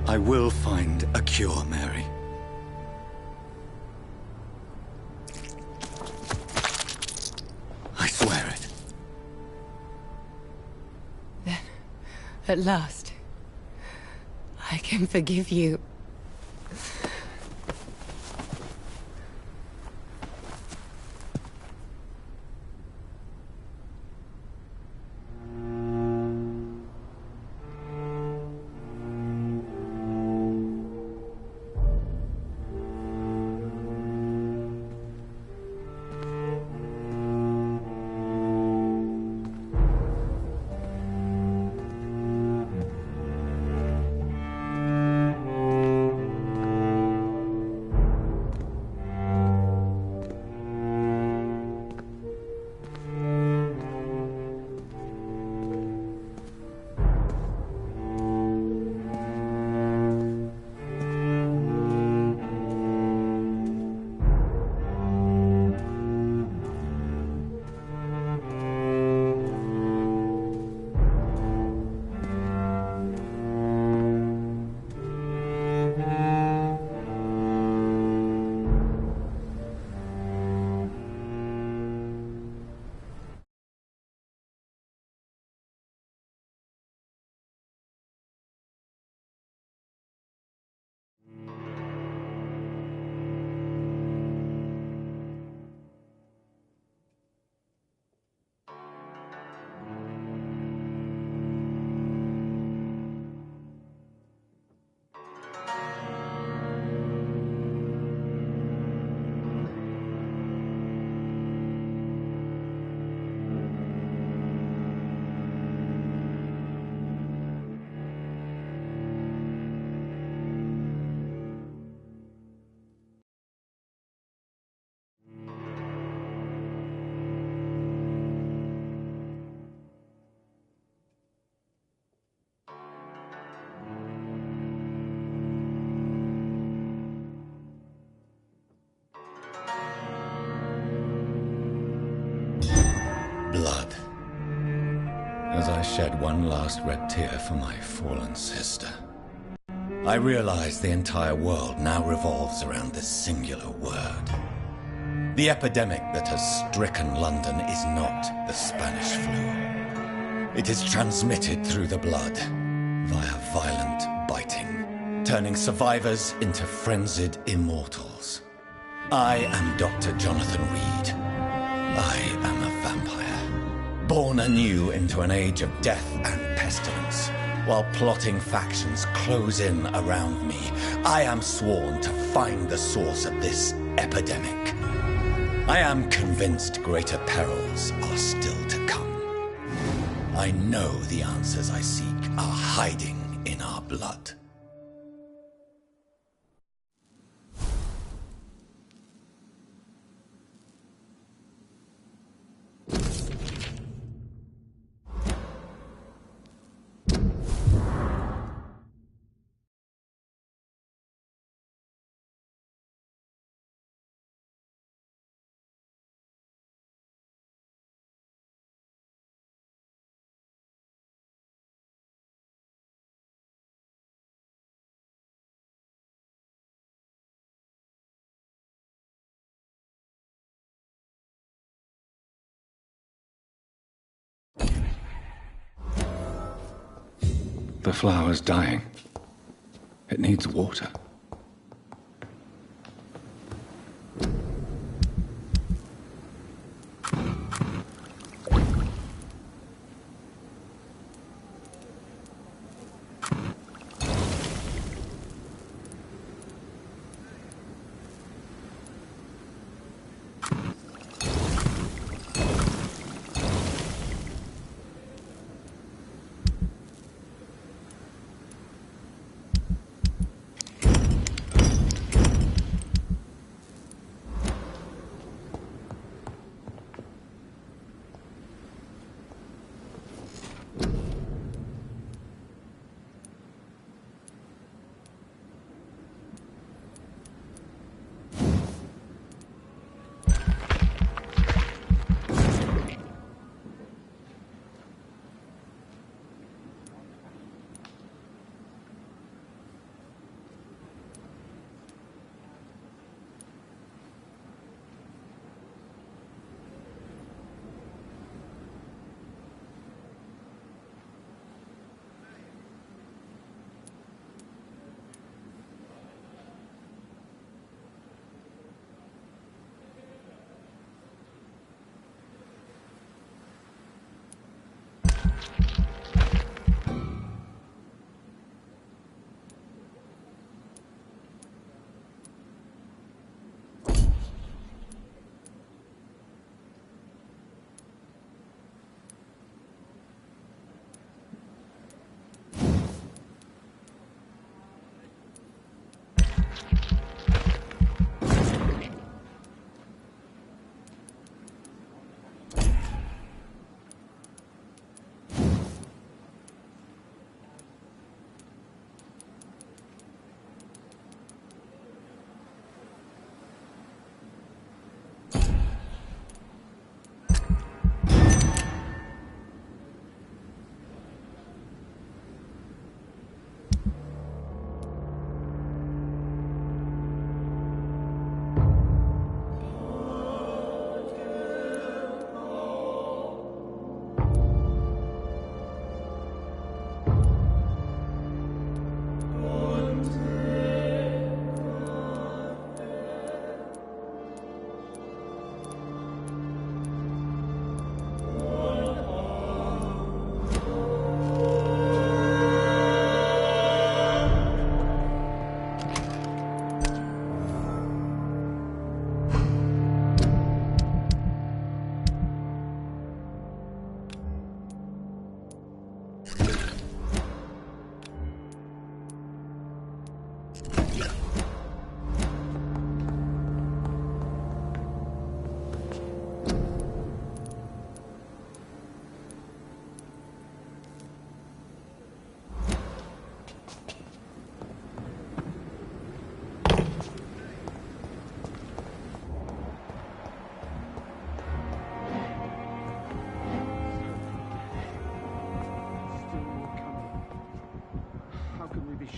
I will find a cure, Mary. I swear it. Then, at last, I can forgive you. as I shed one last red tear for my fallen sister. I realize the entire world now revolves around this singular word. The epidemic that has stricken London is not the Spanish flu. It is transmitted through the blood, via violent biting, turning survivors into frenzied immortals. I am Dr. Jonathan Reed. I am a vampire, born anew into an age of death and pestilence. While plotting factions close in around me, I am sworn to find the source of this epidemic. I am convinced greater perils are still to come. I know the answers I seek are hiding in our blood. The flower's dying. It needs water.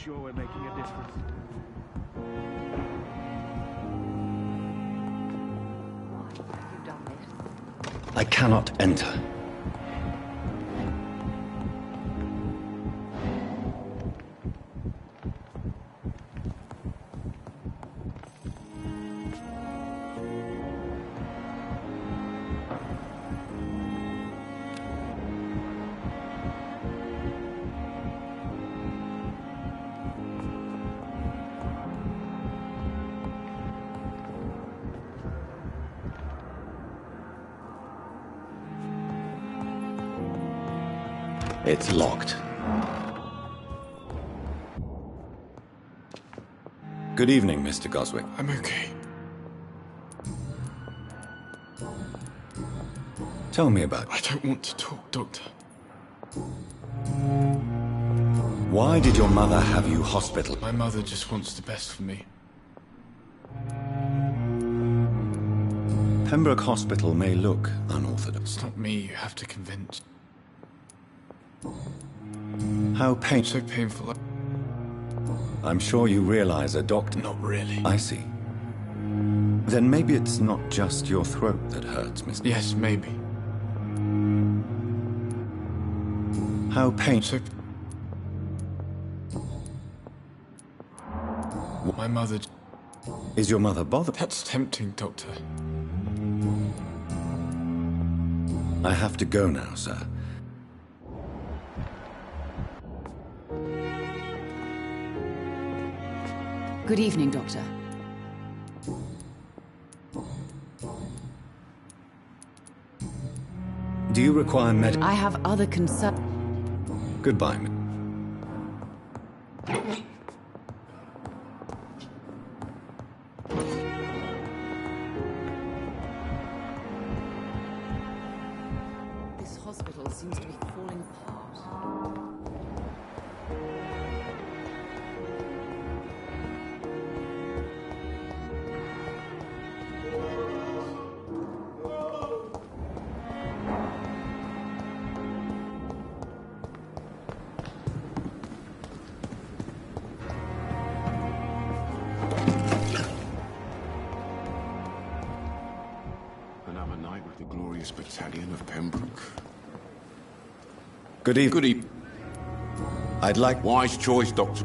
sure we're making a difference. Why have you done this? I cannot enter. It's locked. Good evening, Mr. Goswick. I'm okay. Tell me about I don't want to talk, Doctor. Why did your mother have you hospitalized? My mother just wants the best for me. Pembroke Hospital may look unorthodox. It's not me you have to convince. How painful. So painful. I'm sure you realize a doctor... Not really. I see. Then maybe it's not just your throat that hurts, Mr. Yes, maybe. How painful. My mother... Is your mother bothered? That's tempting, Doctor. I have to go now, sir. Good evening, Doctor. Do you require medical... I have other concerns. Goodbye, This hospital seems to be falling apart. Another night with the glorious battalion of Pembroke. Good evening. Good evening. I'd like... Wise choice, Doctor.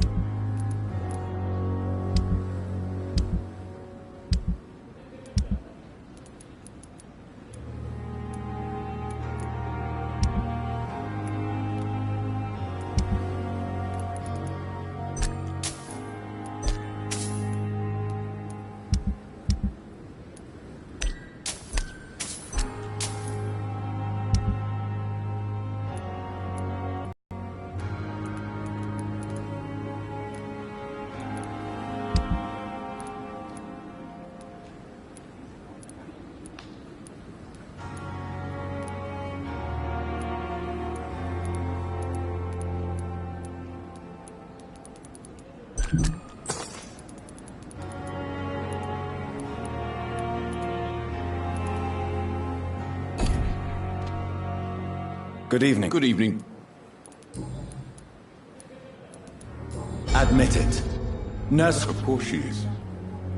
Good evening. Good evening. Admit it. Nurse... Of course she is.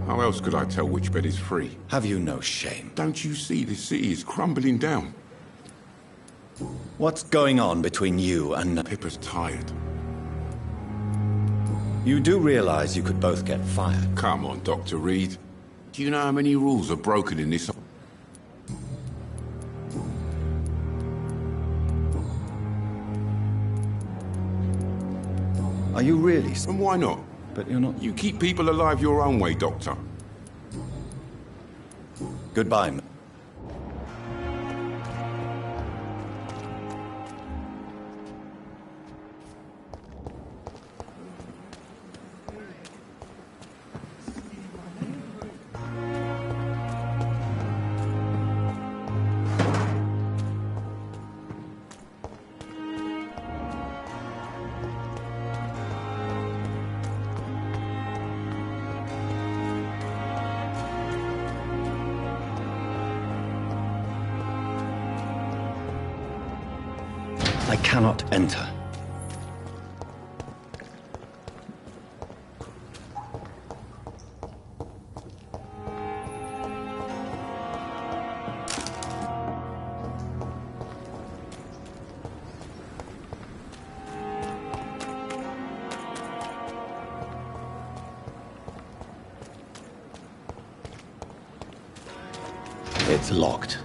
How else could I tell which bed is free? Have you no shame? Don't you see the city is crumbling down? What's going on between you and... Pippa's tired. You do realize you could both get fired? Come on, Dr. Reed. Do you know how many rules are broken in this... Are you really... And why not? But you're not... You keep people alive your own way, Doctor. Goodbye. I cannot enter. It's locked.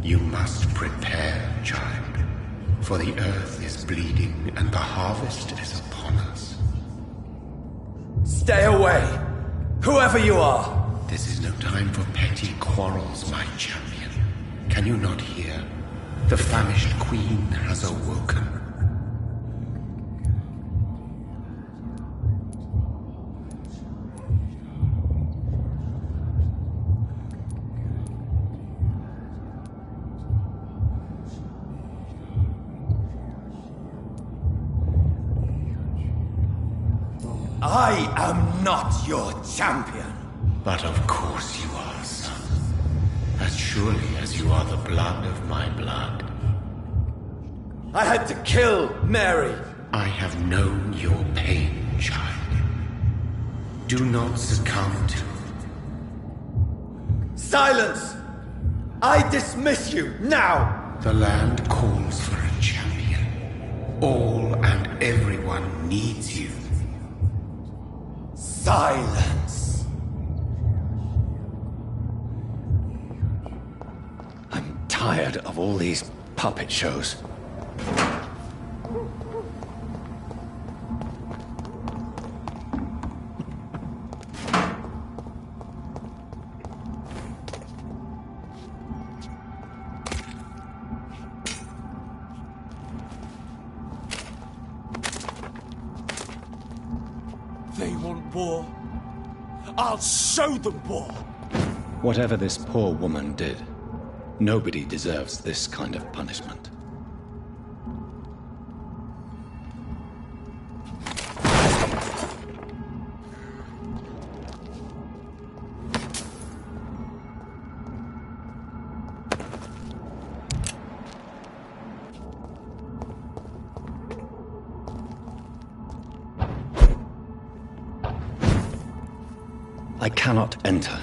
You must prepare, child, for the earth is bleeding and the harvest is upon us. Stay away! Whoever you are! This is no time for petty quarrels, my champion. Can you not hear? The famished queen has awoken. I am not your champion. But of course you are, son. As surely as you are the blood of my blood. I had to kill Mary. I have known your pain, child. Do not succumb to... Silence! I dismiss you, now! The land calls for a champion. All and everyone needs you. Silence! I'm tired of all these puppet shows. They want war. I'll show them war. Whatever this poor woman did, nobody deserves this kind of punishment. I cannot enter.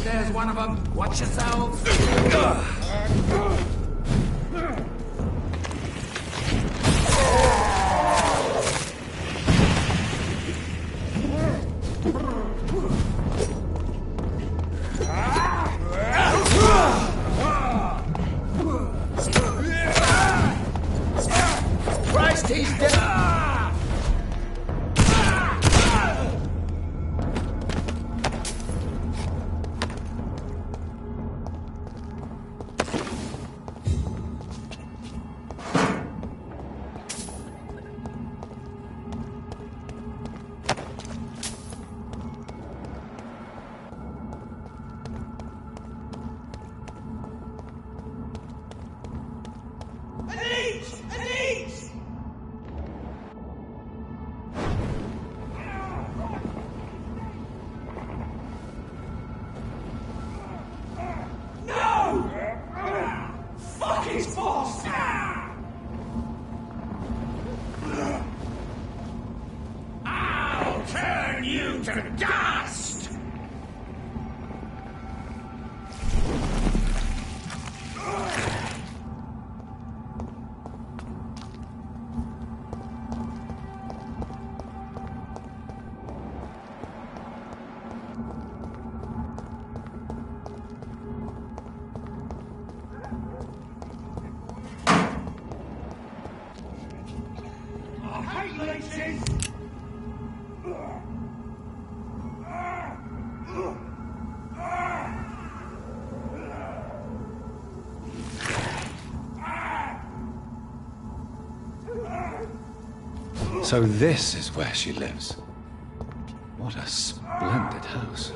There's one of them. Watch yourselves. Christ, he's dead! I'll turn you to dust! So this is where she lives. What a splendid house.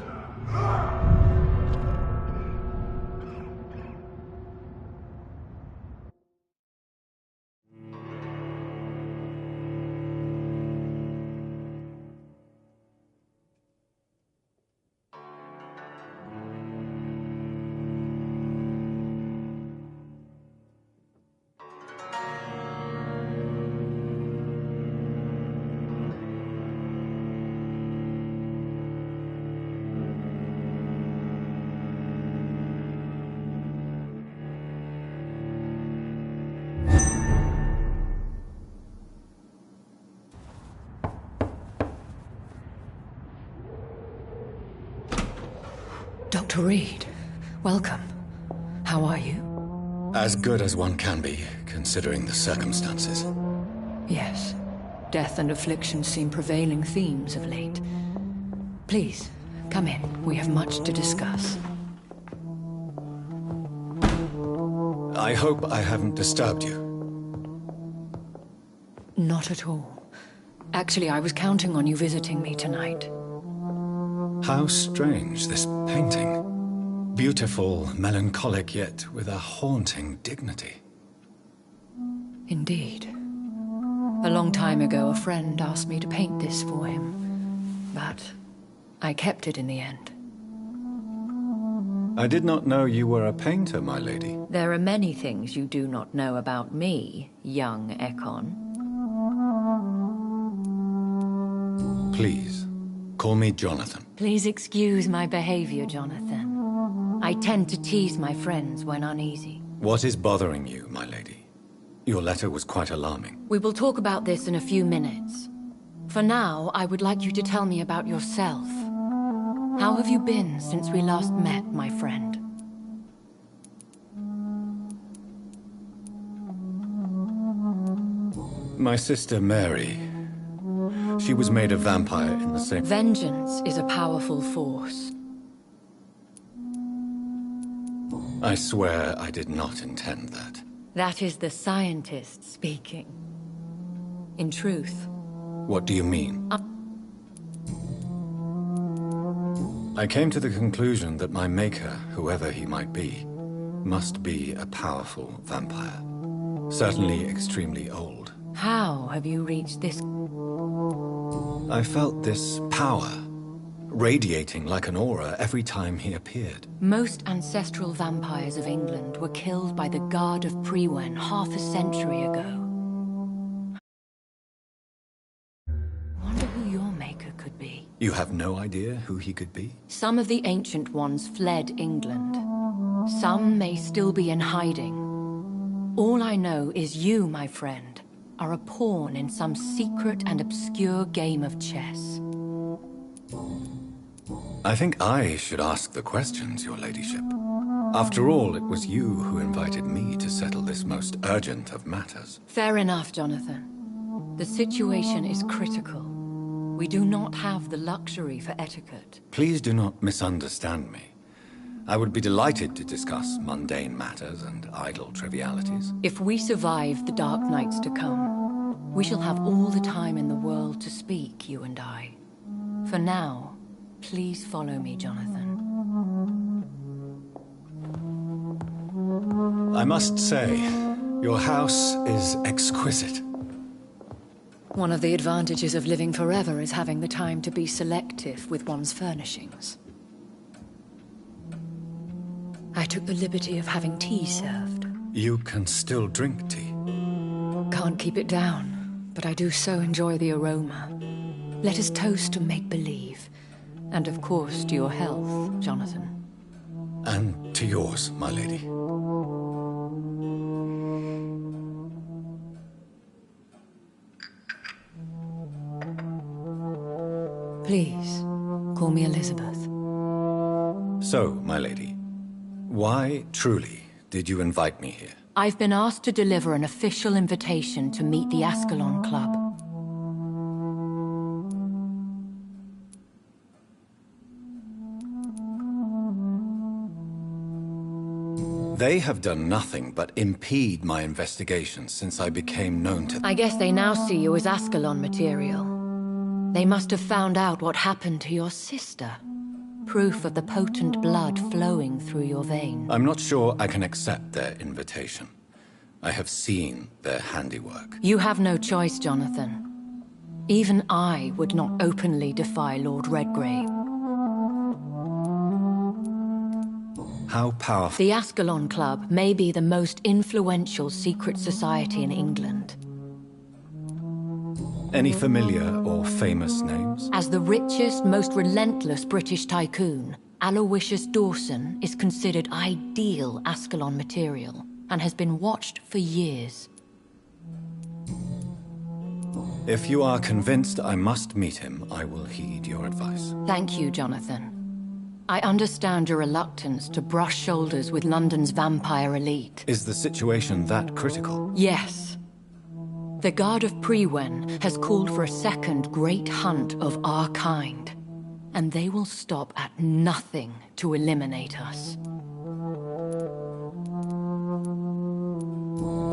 Dr. Reed, welcome. How are you? As good as one can be, considering the circumstances. Yes. Death and affliction seem prevailing themes of late. Please, come in. We have much to discuss. I hope I haven't disturbed you. Not at all. Actually, I was counting on you visiting me tonight. How strange, this painting. Beautiful, melancholic, yet with a haunting dignity. Indeed. A long time ago, a friend asked me to paint this for him, but I kept it in the end. I did not know you were a painter, my lady. There are many things you do not know about me, young Ekon. Please, call me Jonathan. Please excuse my behavior, Jonathan. I tend to tease my friends when uneasy. What is bothering you, my lady? Your letter was quite alarming. We will talk about this in a few minutes. For now, I would like you to tell me about yourself. How have you been since we last met, my friend? My sister Mary. She was made a vampire in the same... Vengeance is a powerful force. I swear I did not intend that. That is the scientist speaking. In truth... What do you mean? I came to the conclusion that my maker, whoever he might be, must be a powerful vampire. Certainly extremely old. How have you reached this? I felt this power, radiating like an aura every time he appeared. Most ancestral vampires of England were killed by the Guard of Priwen half a century ago. Wonder who your maker could be. You have no idea who he could be? Some of the Ancient Ones fled England. Some may still be in hiding. All I know is you, my friend, are a pawn in some secret and obscure game of chess. I think I should ask the questions, your ladyship. After all, it was you who invited me to settle this most urgent of matters. Fair enough, Jonathan. The situation is critical. We do not have the luxury for etiquette. Please do not misunderstand me. I would be delighted to discuss mundane matters and idle trivialities. If we survive the dark nights to come, we shall have all the time in the world to speak, you and I. For now, please follow me, Jonathan. I must say, your house is exquisite. One of the advantages of living forever is having the time to be selective with one's furnishings. I took the liberty of having tea served. You can still drink tea. Can't keep it down, but I do so enjoy the aroma. Let us toast to make-believe. And of course to your health, Jonathan. And to yours, my lady. Please, call me Elizabeth. So, my lady, why, truly, did you invite me here? I've been asked to deliver an official invitation to meet the Ascalon Club. They have done nothing but impede my investigation since I became known to them. I guess they now see you as Ascalon material. They must have found out what happened to your sister. Proof of the potent blood flowing through your veins. I'm not sure I can accept their invitation. I have seen their handiwork. You have no choice, Jonathan. Even I would not openly defy Lord Redgrave. How powerful? The Ascalon Club may be the most influential secret society in England. Any familiar or famous names? As the richest, most relentless British tycoon, Aloysius Dawson is considered ideal Ascalon material and has been watched for years. If you are convinced I must meet him, I will heed your advice. Thank you, Jonathan. I understand your reluctance to brush shoulders with London's vampire elite. Is the situation that critical? Yes. The Guard of Prewen has called for a second great hunt of our kind, and they will stop at nothing to eliminate us.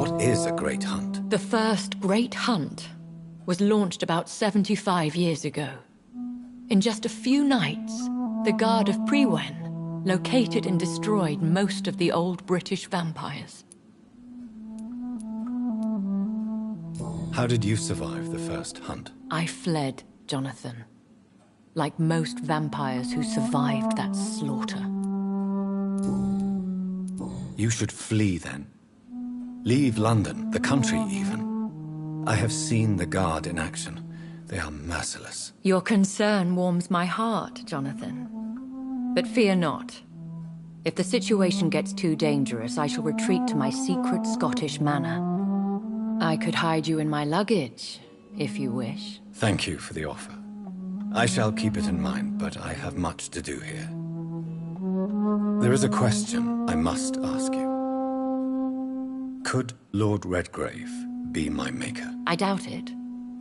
What is a great hunt? The first great hunt was launched about 75 years ago. In just a few nights, the Guard of Prewen located and destroyed most of the old British vampires. How did you survive the first hunt? I fled, Jonathan. Like most vampires who survived that slaughter. You should flee then. Leave London, the country even. I have seen the Guard in action. They are merciless. Your concern warms my heart, Jonathan. But fear not. If the situation gets too dangerous, I shall retreat to my secret Scottish manor. I could hide you in my luggage, if you wish. Thank you for the offer. I shall keep it in mind, but I have much to do here. There is a question I must ask you. Could Lord Redgrave be my maker? I doubt it.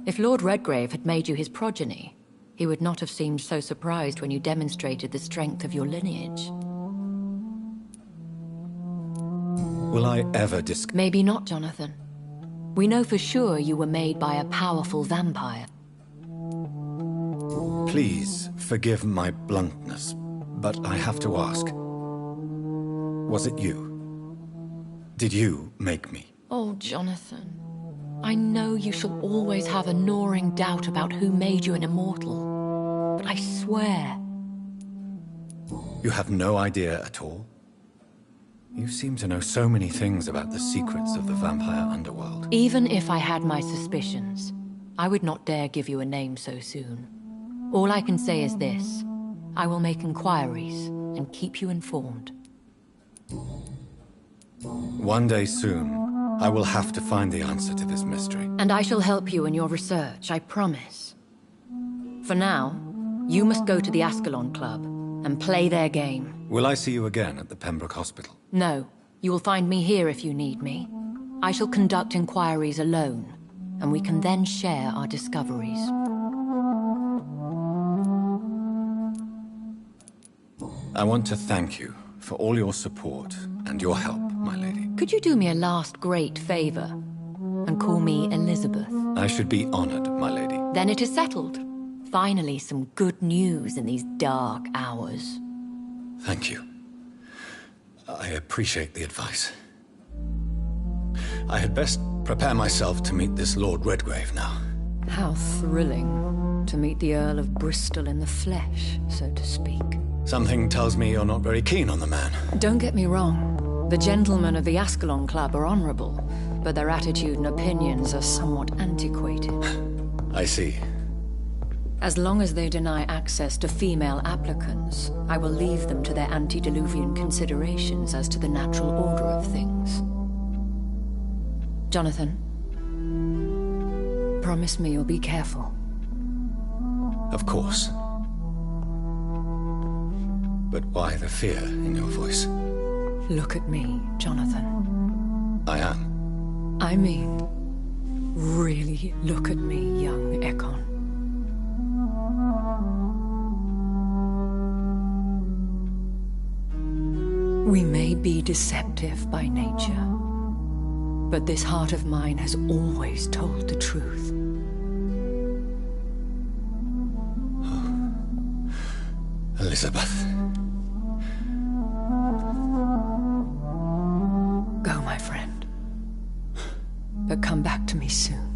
If Lord Redgrave had made you his progeny, he would not have seemed so surprised when you demonstrated the strength of your lineage. Will I ever Maybe not, Jonathan. We know for sure you were made by a powerful vampire. Please forgive my bluntness, but I have to ask. Was it you? Did you make me? Oh, Jonathan. I know you shall always have a gnawing doubt about who made you an immortal. But I swear... You have no idea at all? You seem to know so many things about the secrets of the vampire underworld. Even if I had my suspicions, I would not dare give you a name so soon. All I can say is this. I will make inquiries and keep you informed. One day soon, I will have to find the answer to this mystery. And I shall help you in your research, I promise. For now, you must go to the Ascalon Club and play their game. Will I see you again at the Pembroke Hospital? No. You will find me here if you need me. I shall conduct inquiries alone, and we can then share our discoveries. I want to thank you for all your support and your help, my lady. Could you do me a last great favor and call me Elizabeth? I should be honored, my lady. Then it is settled. Finally, some good news in these dark hours. Thank you. I appreciate the advice. I had best prepare myself to meet this Lord Redgrave now. How thrilling to meet the Earl of Bristol in the flesh, so to speak. Something tells me you're not very keen on the man. Don't get me wrong. The gentlemen of the Ascalon Club are honorable, but their attitude and opinions are somewhat antiquated. I see. As long as they deny access to female applicants, I will leave them to their antediluvian considerations as to the natural order of things. Jonathan, promise me you'll be careful. Of course. But why the fear in your voice? Look at me, Jonathan. I am. I mean, really look at me, young Ekon. We may be deceptive by nature, but this heart of mine has always told the truth. Elizabeth. Go, my friend. But come back to me soon.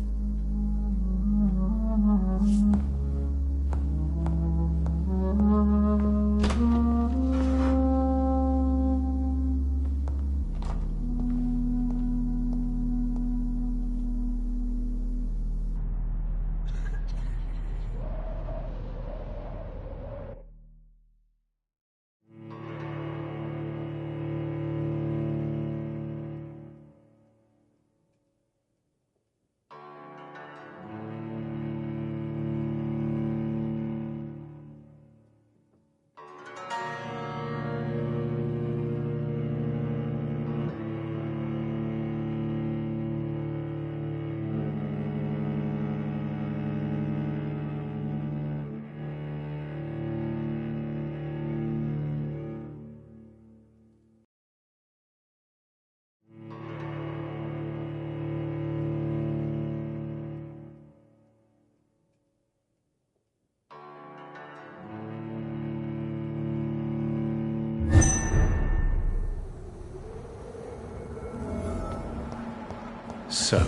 So,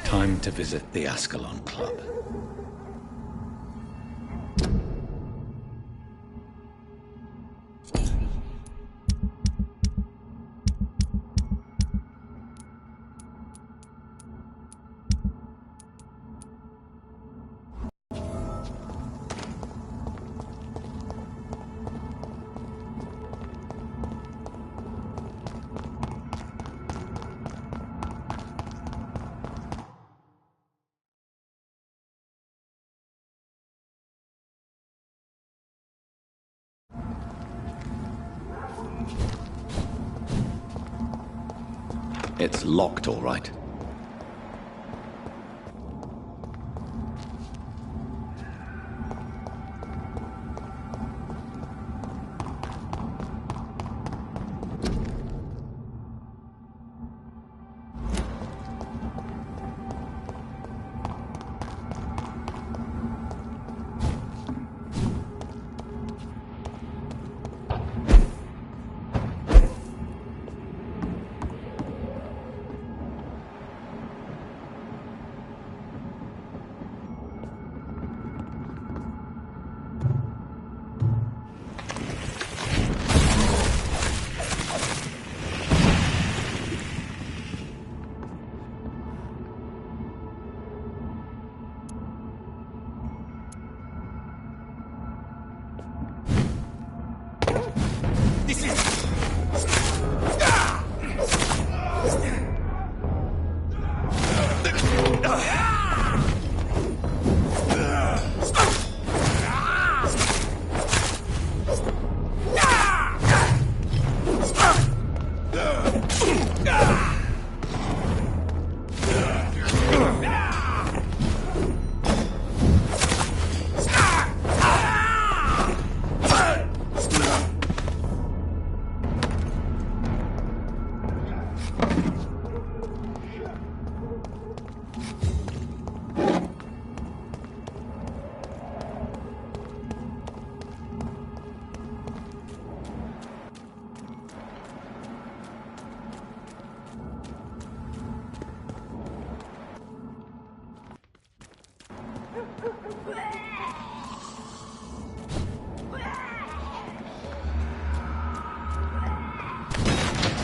time to visit the Ascalon Club. It's locked, all right.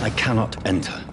I cannot enter.